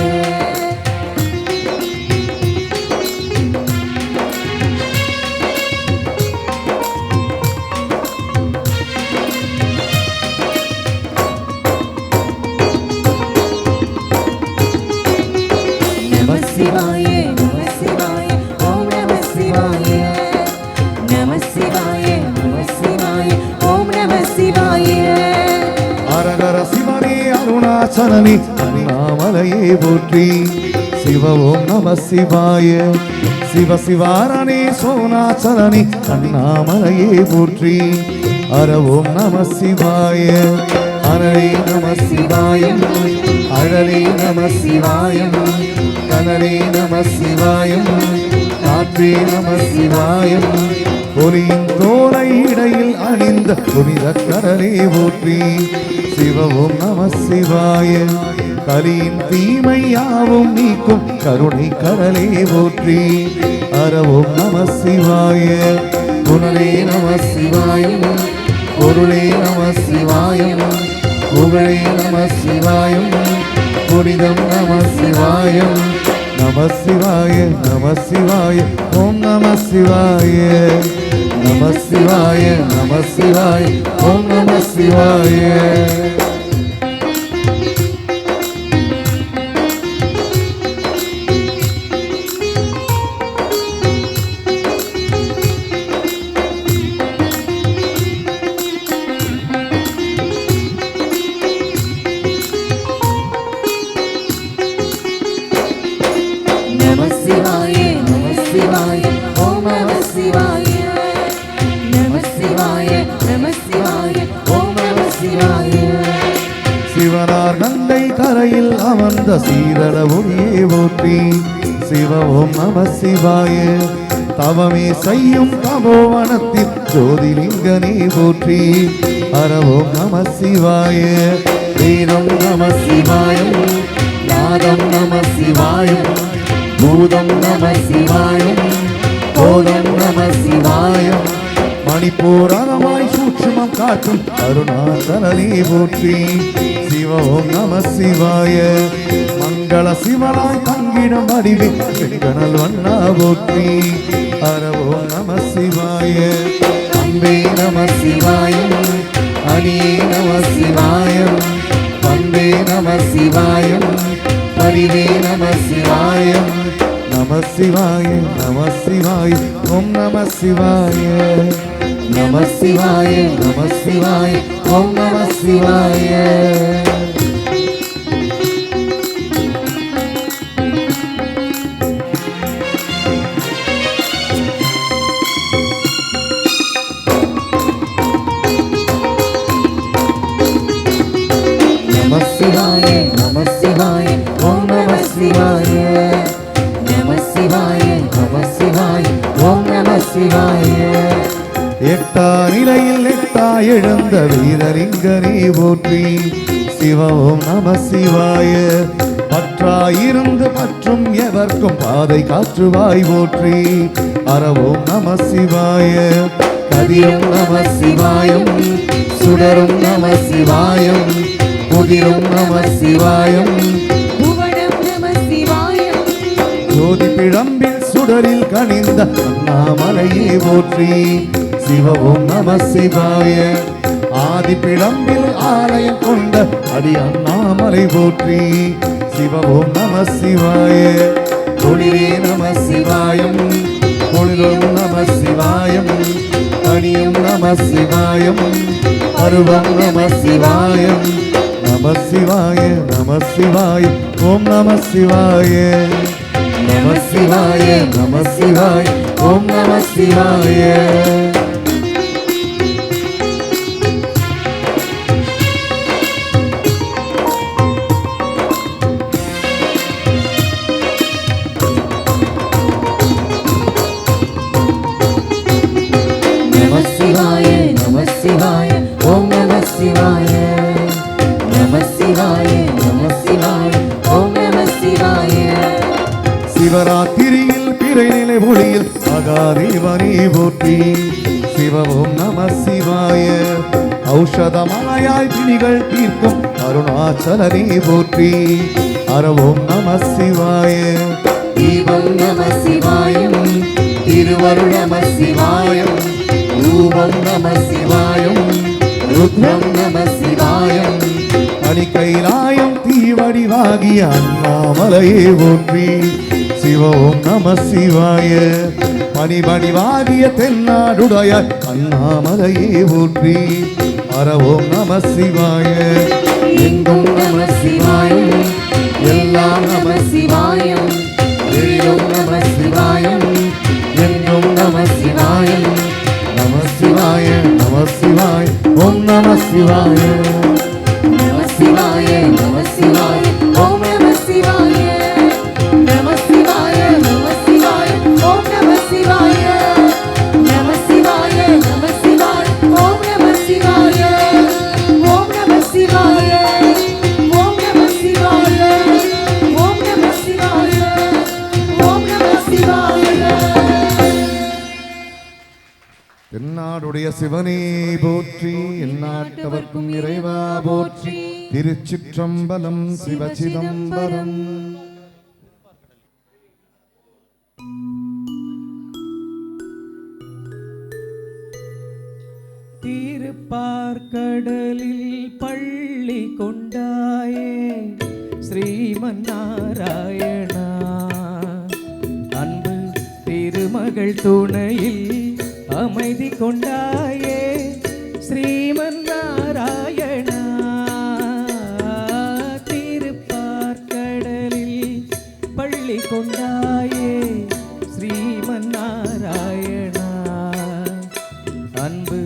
நம சிவாய நம சிவாய ஓம் நம சிவாய நம சிவாய நம சிவாய ஓம் நம சிவாய அரகர சிவனே அருணாச்சலனே அண்ணாமலையே போற்றி. சிவ ஓம் நம சிவாய சிவ சிவாரணே சோனாச்சலனே அண்ணாமலையே போற்றி. அர ஓம் நம சிவாய அரணே நம சிவாயம் அழலே நம சிவாயம் கனலே நம சிவாயம் காற்றே நம சிவாயம் பொலியின் தோலை இடையில் அணிந்த புனித கடலே போற்றி. சிவவும் நம சிவாய கலியின் தீமையாவும் நீக்கும் கருணை கடலே போற்றி. அறவும் நம சிவாய புனலே நம சிவாயம் பொருளே நம சிவாயம் புகழே நம சிவாயம் புனிதம் நம சிவாயம். நம சிவாய நம சிவாய ஓம் நம சிவாய நம சிவாய நம சிவாய ஓம் நம சிவாய. நம சிவாய நம சிவாய ஓம் நம சிவாய நம சிவாய நம சிவாய ஓம் நம சிவாய சிவனார் கங்கை கரையில் அமர்ந்த சீரள ஒளியே போற்றி. சிவ ஓம் நம சிவாய தவமே செய்யும் தபோவனத்தில் ஜோதிலிங்கனே போற்றி. அர ஓம் நம சிவாய வீரம் நம சிவாயம் நாதம் நம சிவாயம் பூதம் நம சிவாயம் போதம் நம சிவாயம் மணிப்பூரணமாய் சூட்சுமம் காட்டும் அருணாச்சலனே போற்றி. சிவ ஓம் நம சிவாய மங்கள சிவனாய் தங்கிடம் வடிவே செங்கனல் வண்ணா போற்றி. அர ஓம் நம சிவாய அம்பே நம சிவாயம் அணியே நம சிவாயம் வந்தே நம சிவாயம் பரிவே நம சிவாயம். நம சிவாய நம சிவாய ஓம் நம சிவாய நம சிவாய நம சிவாய ஓம் நம சிவாய. நம சிவாய நம சிவாய ஓம் நம சிவாய நம சிவாய நம சிவாய ஓம் நம சிவாய எட்டா நிலையில் எட்டா எழுந்த வீரலிங்கனே போற்றி. சிவ ஓம் நம சிவாய பற்றாயிருந்து மற்றும் எவர்க்கும் பாதை காற்றுவாய் போற்றி. அர ஓம் நம சிவாய கதிரும் நம சிவாயம் சுடரும் நம சிவாயம் புதிரும் நம சிவாயம் புவனம் நம சிவாயம் ஜோதி பிழம்பில் சுடரில் கனிந்த அண்ணாமலையே போற்றி. சிவ ஓம் நம சிவாய ஆதி பிழம்பில் ஆலயம் கொண்ட அடி அண்ணாமலை போற்றி. சிவ ஓம் நம சிவாய ஒளிரே நம சிவாயம் ஒளிரும் நம சிவாயம் அணியும் நம சிவாயம் அருவம் நம சிவாயம். நம சிவாய நம சிவாய ஓம் நம சிவாய நம சிவாய நம சிவாய ஓம் நம சிவாய. நம சிவாய சிவாய நம சிவாய ஓம் நம சிவாய நம சிவாய நம சிவாய ஓம் நம சிவாய சிவராத்திரியில் பிறை நிலை ஒளியில் அகாதேவனே போற்றி சிவ ஓம் நம சிவாய ஔஷதமாயாய் பிணிகள் தீர்க்கும் அருணாச்சலனே போற்றி அர ஓம் நம சிவாய தீபம் நம சிவாயம் திருவருள் நம சிவாயம் ரூபம் நம சிவாயம் ருத்ரம் நம சிவாயம் அணிக்கைலாயம் தீவடிவாகிய அண்ணாமலையே போற்றி சிவ ஓம் நம சிவாய பணிபணிவாகிய தென்னாடுடைய அண்ணாமலையே போற்றி அர ஓம் நம சிவாய எங்கும் நம சிவாயம் எல்லாம் நம சிவாயம் எழிலும் நம சிவாயம் எங்கும் நம சிவாயம் நம சிவாய நம சிவாய ஓம் நம சிவாய நம சிவாய நம சிவாய ஓம் நம சிவாய நம சிவாய நம சிவாய ஓம் நம சிவாய நம சிவாய நம சிவாய ஓம் நம சிவாய ஓம் நம சிவாய ஓம் நம சிவாய ஓம் நம சிவாய ஓம் நம சிவாய தென்னாடுடைய சிவனே போற்றி எந்நாட்டவர்க்கும் இறைவா போற்றி திருச்சிற்றம்பலம் சிவசிதம்பரம் திருப்பார்கடலில் பள்ளி கொண்டாயே ஸ்ரீமன்னாராயணா அன்பு திருமகள் துணையில் அமைதி கொண்டாயே ஸ்ரீமன்னாராயணா திருப்பார்கடலில் பள்ளி கொண்டாயே ஸ்ரீமன்னாராயணா அன்பு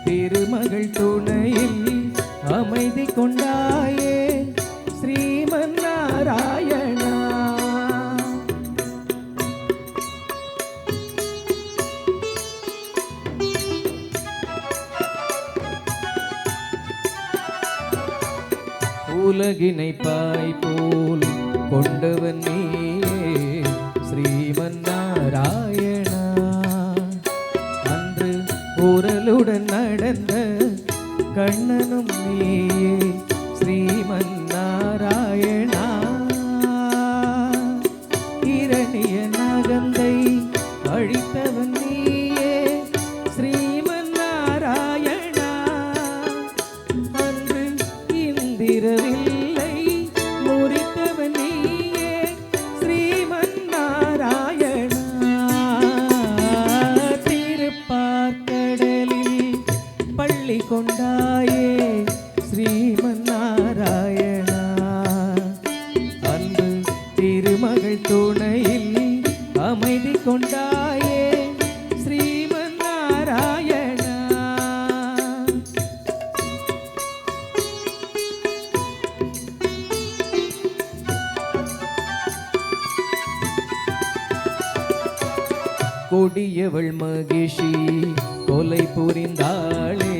திருமகள் துணையில் அமைதி கொண்டாயே ஸ்ரீமன்னாராயணா உலகினை பாய் போல் கொண்டவன் நீயே ஸ்ரீமன்னாராயணா அன்று உரலுடன் நடந்த கண்ணனும் நீயே ஸ்ரீமன்னாராயணா இரணிய நகந்தை அழித்தவன் நீயே ஸ்ரீமன்னாராயணா அன்று இந்திரவில்லை முறித்தவன் நீயே ஸ்ரீமன்னாராயணா திருப்பார்கடலில் பள்ளி கொண்டாயே ஸ்ரீமன்னாராயணா அன்பு திருமகள் துணையில் அமைதி கொண்டாயே ஸ்ரீமன்னாராயணா கொடியவள் மகிஷி கொலை புரிந்தாளே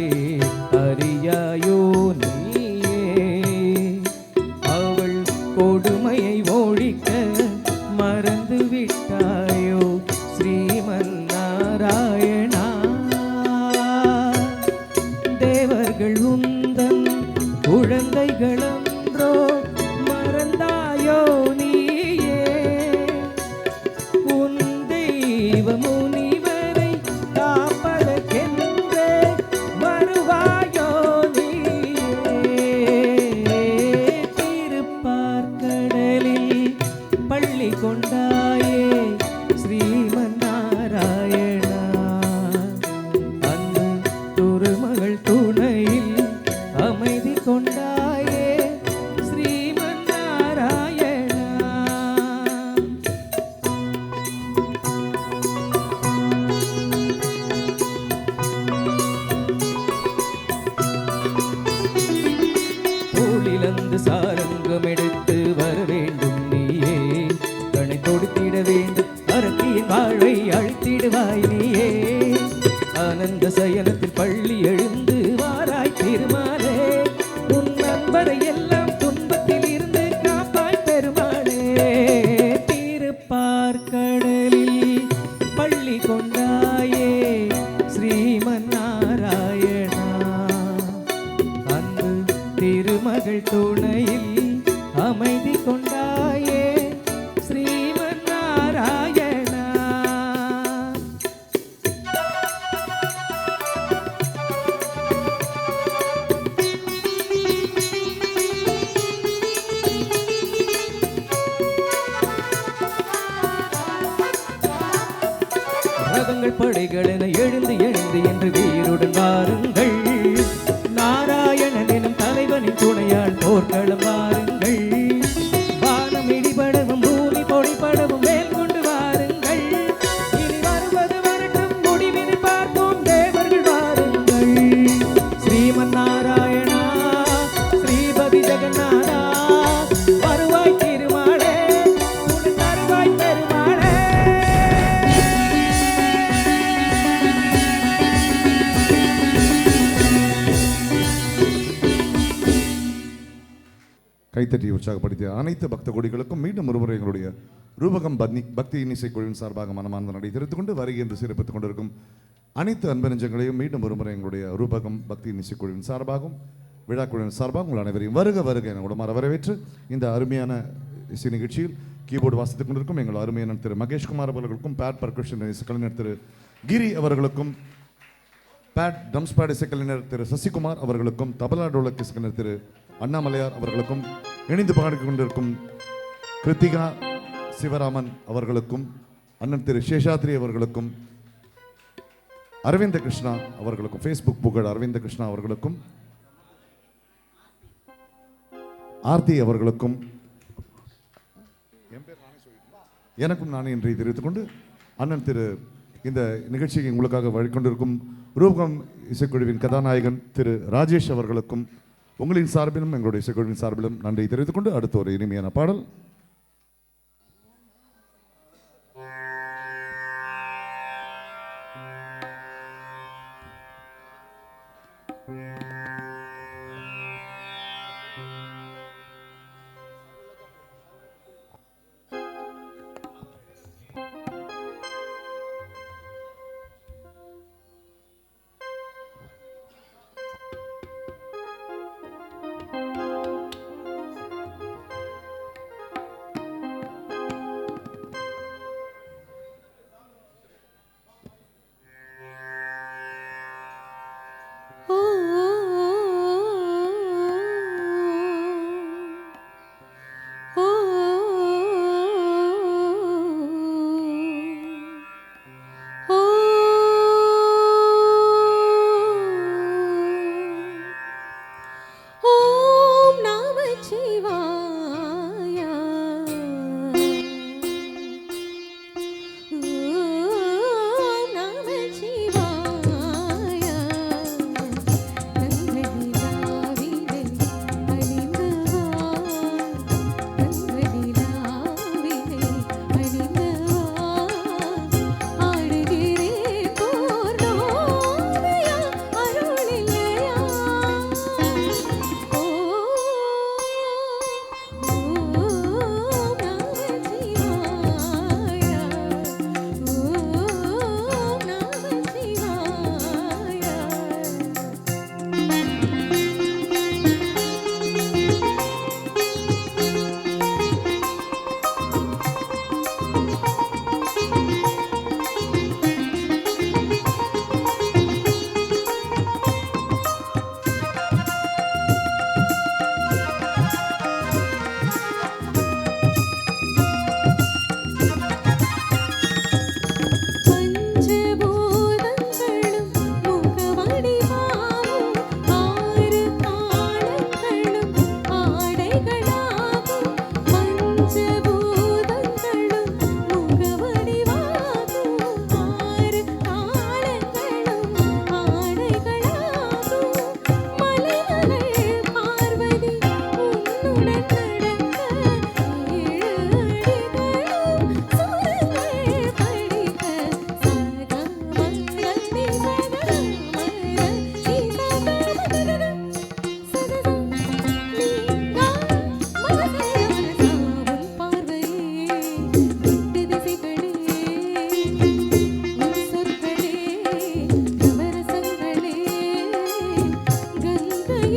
அறியாயோ நீயே அவள் கொடுமையை ஒழிக்க மறந்து விட்டாயோ ஸ்ரீமன்னாராயணா தேவர்கள் உந்தன் குழந்தைகளன்றோ மறந்தாயோ நீயே உன் தெய்வ முனிவரை காப்பதற்கென்றே பள்ளி எழுந்து வாராய் திருமாலே உன் நண்பரை எல்லாம் துன்பத்தில் இருந்து காப்பாய் பெருமாளே திருப்பார்கடலில் பள்ளி கொண்டாயே ஸ்ரீமன் நாராயணா அன்பு திருமகள் துணையில் அமைதி கொண்டாயே ஸ்ரீமன் நாராயணா. ரதங்கள் படைகள் என எழுந்து எழுந்து என்று வீருடன் வாருங்கள் நாராயணன் எனும் தலைவனின் துணையால் போர்க்களம் வாருங்கள் வானம் இடிபடவும் பூமி பொடிபடவும் மேல் கொண்டு வாருங்கள் இனி வருவது வரட்டும் முடிவினை பார்ப்போம் தேவர்கள் வாருங்கள் ஸ்ரீமன் நாராயணா ஸ்ரீபதி ஜெகநாதா வருவாய் திருமாலே உன் தருவாய் பெருமாளே. கைத்தட்டி உற்சாகப்படுத்திய அனைத்து பக்த கொடிகளுக்கும் மீண்டும் ஒருமுறை எங்களுடைய ரூபகம் பக்தி இன்னிசை குழுவின் சார்பாக மனமார்ந்த நடை தெரிவித்துக் கொண்டு வருகை என்று சிறப்பித்துக் கொண்டிருக்கும் அனைத்து அன்பு நெஞ்சங்களையும் மீண்டும் ஒருமுறை எங்களுடைய ரூபகம் பக்தி இன்னிசை குழுவின் சார்பாகவும் விழா குழுவின் சார்பாக உங்கள் அனைவரையும் வருக வருக என உடமாற வரவேற்று இந்த அருமையான இசை நிகழ்ச்சியில் கீபோர்டு வாசித்துக் கொண்டிருக்கும் எங்கள் அருமையான திரு மகேஷ்குமார் அவர்களுக்கும் பேட் பர்கஷன் இசைக்கலைஞர் திரு கிரி அவர்களுக்கும் பேட் ட்ரம்ஸ் பேட் இசைக்கலைஞர் திரு சசிகுமார் அவர்களுக்கும் தபலா டோலக் இசைக்கலைஞர் திரு அண்ணாமலையார் அவர்களுக்கும் இணைந்து பாடிக் கொண்டிருக்கும் கிருத்திகா சிவராமன் அவர்களுக்கும் அண்ணன் திரு சேஷாத்ரி அவர்களுக்கும் அரவிந்த கிருஷ்ணா அவர்களுக்கும் ஃபேஸ்புக் புகழ் அரவிந்த கிருஷ்ணா அவர்களுக்கும் ஆர்த்தி அவர்களுக்கும் எனக்கும் நானே இன்றைய தெரிவித்துக் கொண்டு அண்ணன் திரு இந்த நிகழ்ச்சியை உங்களுக்காக வழிகொண்டிருக்கும் ரூபகம் இசைக்குழுவின் கதாநாயகன் திரு ராஜேஷ் அவர்களுக்கும் உங்களின் சார்பிலும் எங்களுடைய இசைக்குழுவின் சார்பிலும் நன்றி தெரிவித்துக் கொண்டு அடுத்த ஒரு இனிமையான பாடல்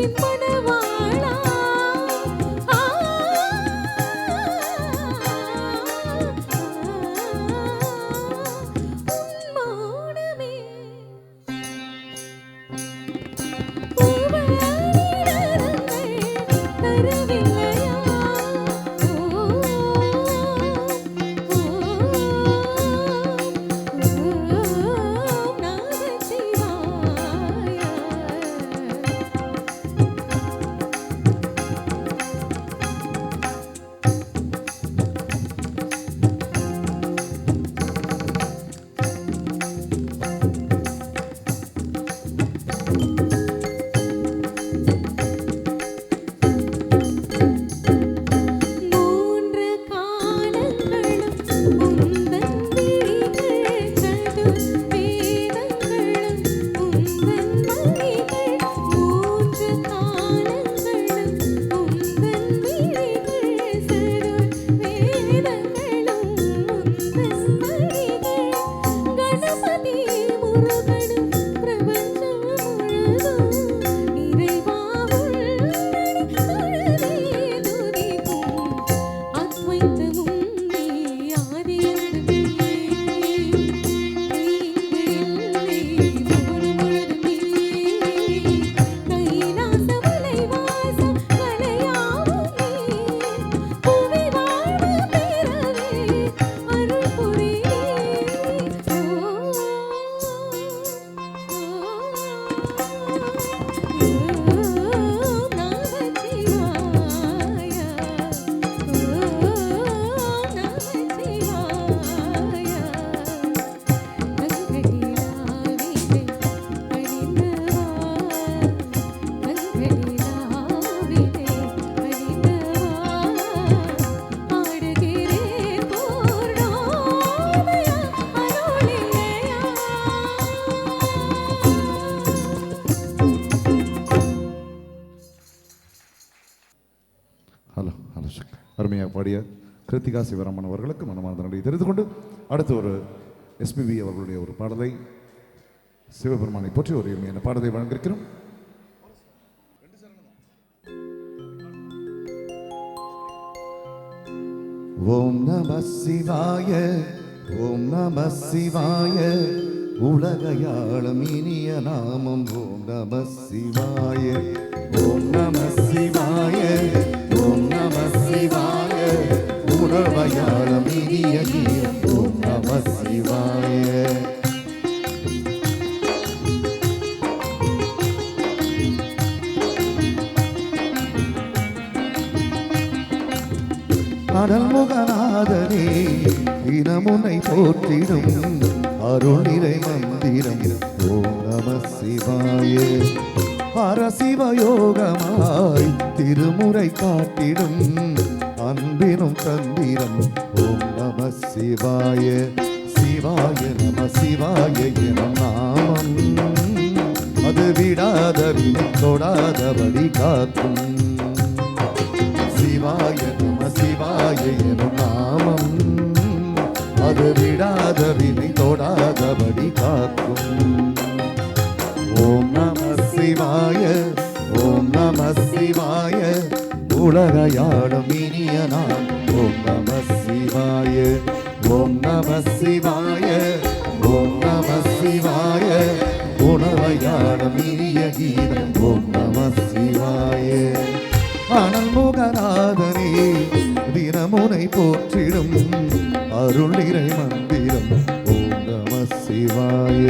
என் மணவாளா மௌனமே தரவில்லையா மூன்று காலங்களும் உந்தன் விழிகள் சதுர்வேதங்களும் உந்தன் மொழிகள் மூன்று காலங்களும் உந்தன் விழிகள் சதுர்வேதங்களும் உந்தன் மொழிகள் கணபதி முருகனும் பிரபஞ்சம் முழுதும் இறைவா உள்ளடி தொழுதே துதிக்கும் அத்வைத்தமும் நீ ஆதியந்தமே கைலாசமலை வாசம் கலையாவும் நீ புவி வாழ்வு பெறவே அருள் புரியே ஹலோ ஹலோ சங்கர் அருமையாக பாடிய கிருத்திகா சிவராமன் அவர்களுக்கு மனமார்ந்த நன்றி தெரிந்து கொண்டு அடுத்து ஒரு எஸ்பிபி அவர்களுடைய ஒரு பாடலை சிவபெருமானை போற்றி ஒரு எளிமையான பாடலை வழங்கியிருக்கிறோம். ஓம் நம சிவாய ஓம் நம சிவாய உலகையாளும் இனிய நாமம் ஓம் நம சிவாய ஓம் நம சிவாய ஓம் நம சிவாய உலகையாளும் இனிய கீதம் ஓம் நம சிவாய. அடல்முகநாதனே தினமுனை போற்றிடும் அருள் நிறை மந்திரம் ஓம் நம சிவாய. பரசிவயோகமாய் திருமுறை காட்டிடும் அன்பினும் தந்திரம் ஓம் நம சிவாய. சிவாய நம சிவாய எனும் நாமம் அது விடாத வினை தொடாதபடி காக்கும். சிவாய நம சிவாய எனும் நாமம் அது விடாத வினை தொடாதபடி காக்கும். ஓம் நம சிவாய ஓம் நம சிவாய உலகையாளும் இனிய நாம் ஓம் நம சிவாய ஓம் நம சிவாய ஓம் நம சிவாய உலகையாளும் இனிய கீதம் ஓம் நம சிவாய. அனல்முகநாதனே தினமுனை போற்றிடும் அருள் நிறை மந்திரம் ஓம் நம சிவாய.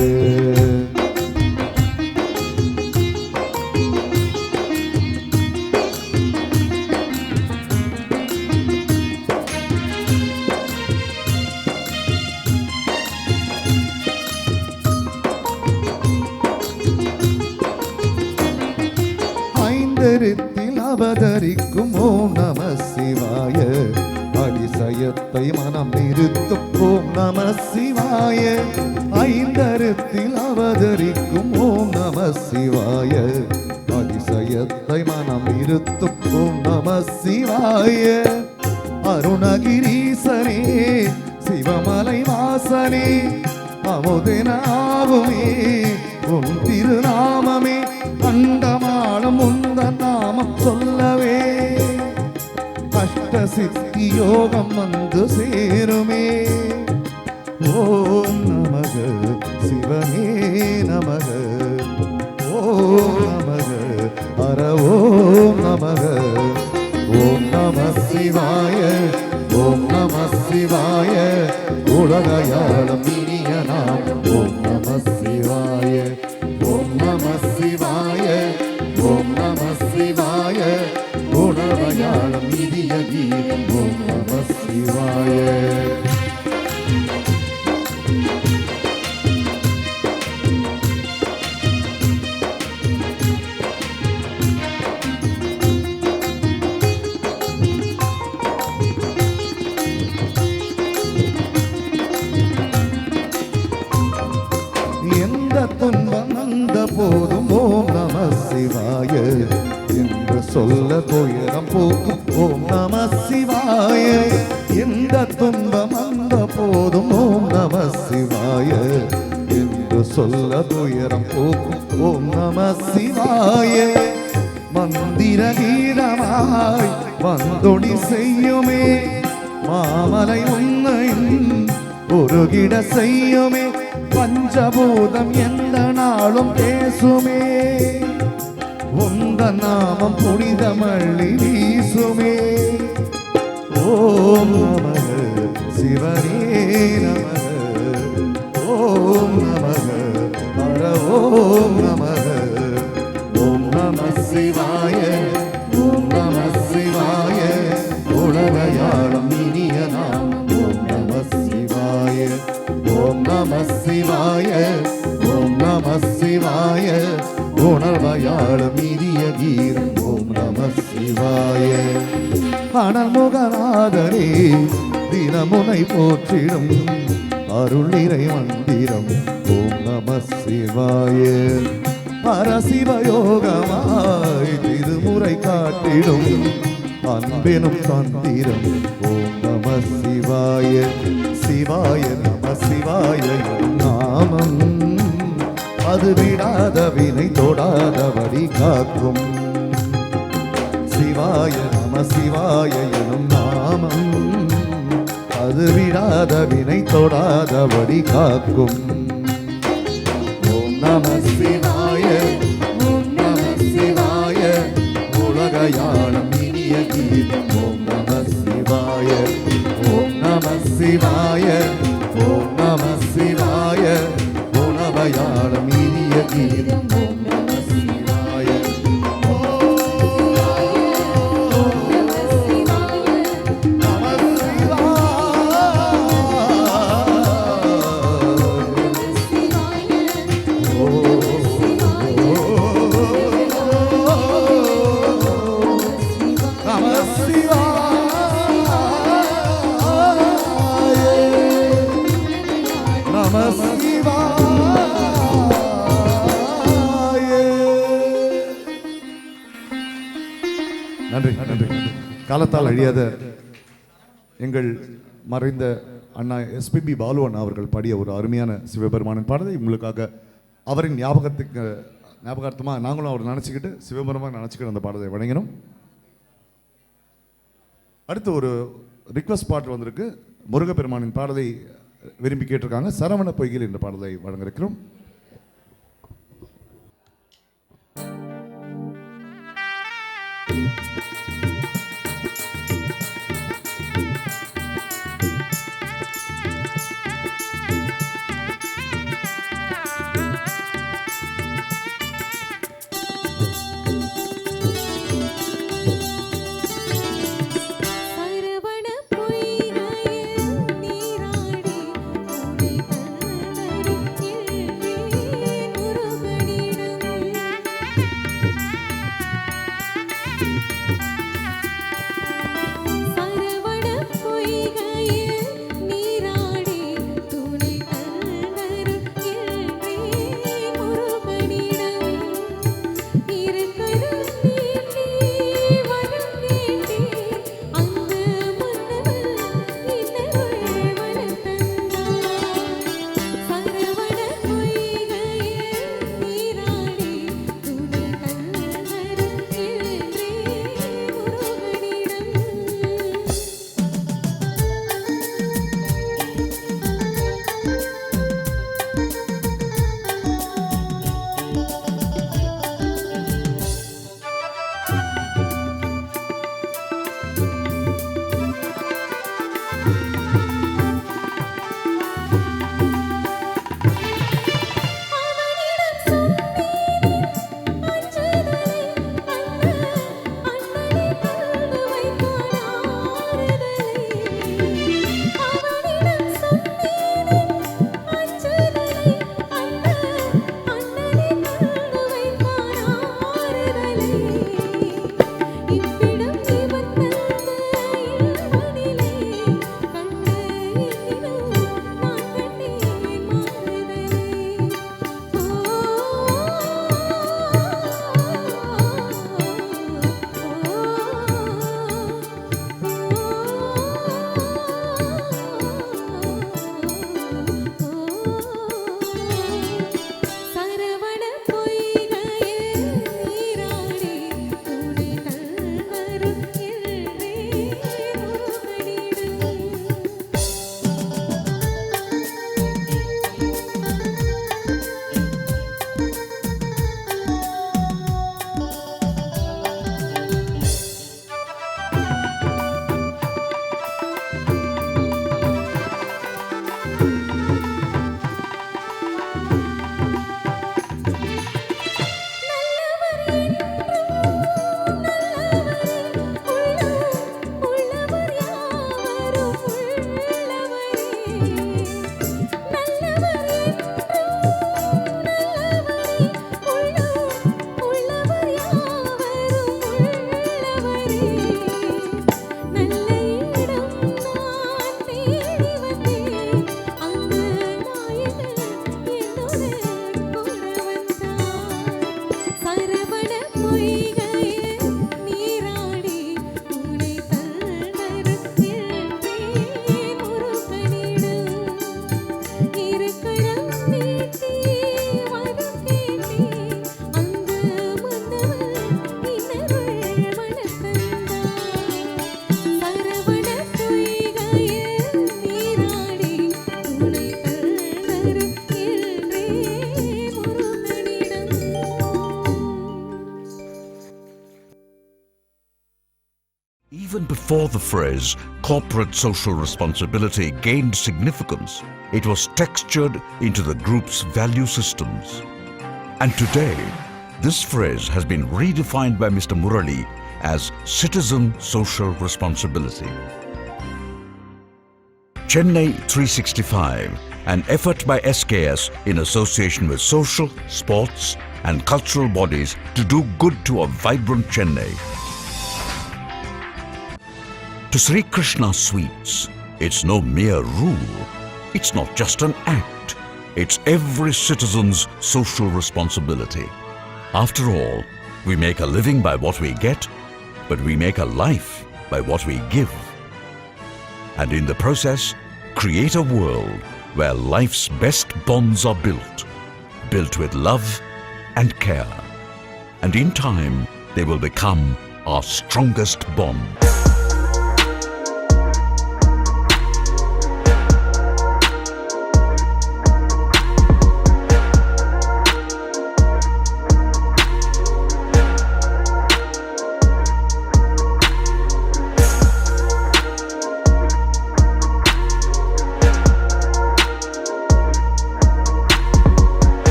ஐந்தெருத்தில் அவதரிக்கும் ஓம் நம சிவாய அதிசயத்தை மனம் நிறுத்தும் ஓம் நம சிவாய. ஐந்தருத்தில் அவதரிக்கும் ஓம் நம சிவாய அதிசயத்தை மனம் நிறுத்தும் ஓம் நம சிவாய. அருணகிரீசனே சிவமலை வாசனே அமுதனாகுமே உன் திருநாமமே அண்டமாளும் உந்த சித்தி யோகம் வந்து சேருமே. ஓம் நமக சிவனே நமக, ஓம் நமக ஹர ஓம் நமக, ஓம் நம சிவாய, ஓம் நம சிவாய, உலகையாளும் இனிய நாமம் ஓம் நம சிவாய, ஓம் நம சிவாய, ஓம் நம சிவாய, உலகையாளும் இனிய கீதம் ஓம் நம சிவாய. எந்த துன்பம் வந்த போதும் ஓம் நம சிவாய என்று சொல்ல துயரம் போக்கும் ஓம் நம சிவாய. எந்த துன்பம் வந்த போதும் ஓம் நம சிவாய என்று சொல்ல துயரம் போக்கும் ஓம் நம சிவாய. மந்திர கீதமாய் வந்தொடி செய்யுமே, மாமலை உன்னையும் ஒருகிட செய்யுமே, பஞ்சபூதம் எந்த நாளும் பேசுமே, உந்த நாமம் புனிதமள்ளி வீசுமே. ஓம் நமக சிவனே நமக, ஓம் நமக ஹர ஓம் நமக, ஓம் நம சிவாய, ஓம் நம சிவாய, உலகையாளும் இனிய நாமம் ஓம் நம சிவாய, ஓம் நம சிவாய, ஓம் நம சிவாய, உணர்வையாளும் இனிய கீதம் ஓம் நம சிவாய. அனல்முகநாதரே தினமுனை போற்றிடும் அருள் நிறை மந்திரம் ஓம் நம சிவாய. பரசிவயோகமாய் திருமுறை காட்டிடும் அன்பெனும் தந்திரம் ஓம் நம சிவாய. சிவாய நம சிவாய எனும் நாமம் அது விடாத வினை தொடாதபடி காக்கும். சிவாய நம சிவாய எனும் நாமம் அது விடாத வினை தொடாதபடி காக்கும். ஓம் நம சிவாய, ஓம் நம சிவாய, உலகையாளும் இனிய கீதம் ஓம் நம சிவாய, ஓம் நம சிவாய, ஓம் நம சிவாய, உணவையாளும் இனிய கீதம் ஓம் நம சிவாய. நன்றி நன்றி. காலத்தால் அழியாத எங்கள் மறைந்த அண்ணா எஸ்பிபி பாலு அண்ணா அவர்கள் பாடிய ஒரு அருமையான சிவபெருமானின் பாடலை உங்களுக்காக அவரின் ஞாபகார்த்தமாக நாங்களும் அவர் நினச்சிக்கிட்டு சிவபெருமான் நினச்சிக்கிட்டு அந்த பாடலை வழங்கினோம். அடுத்து ஒரு ரிக்வஸ்ட் பாட்டு வந்திருக்கு. முருகப்பெருமானின் பாடலை விரும்பி கேட்டிருக்காங்க. சரவண பொய்கில் என்ற பாடலை வழங்க இருக்கிறோம். சரவண பொய்கையில் நீராடி உனை கண்டறிகின்றேன் முருகனிடம். சரவண பொய்கையில் நீராடி துணை கண்டறிகின்றேன் முருகனிடம். இருக்கரும் நீட்டி வரம் கேட்டேன் அந்த மன்னவன் இன்னருள் மனம் தந்தான். சரவண பொய்கையில் நீராடி துணை கண்டறிகின்றேன் முருகனிடம். Even before the phrase corporate social responsibility gained significance, it was textured into the group's value systems. And today, this phrase has been redefined by Mr. Murali as citizen social responsibility. Chennai 365, an effort by SKS in association with social, sports, and cultural bodies to do good to a vibrant Chennai. To Sri Krishna Sweets, it's no mere rule. It's not just an act. It's every citizen's social responsibility. After all, we make a living by what we get, but we make a life by what we give. And in the process, create a world where life's best bonds are built with love and care. And in time, they will become our strongest bond.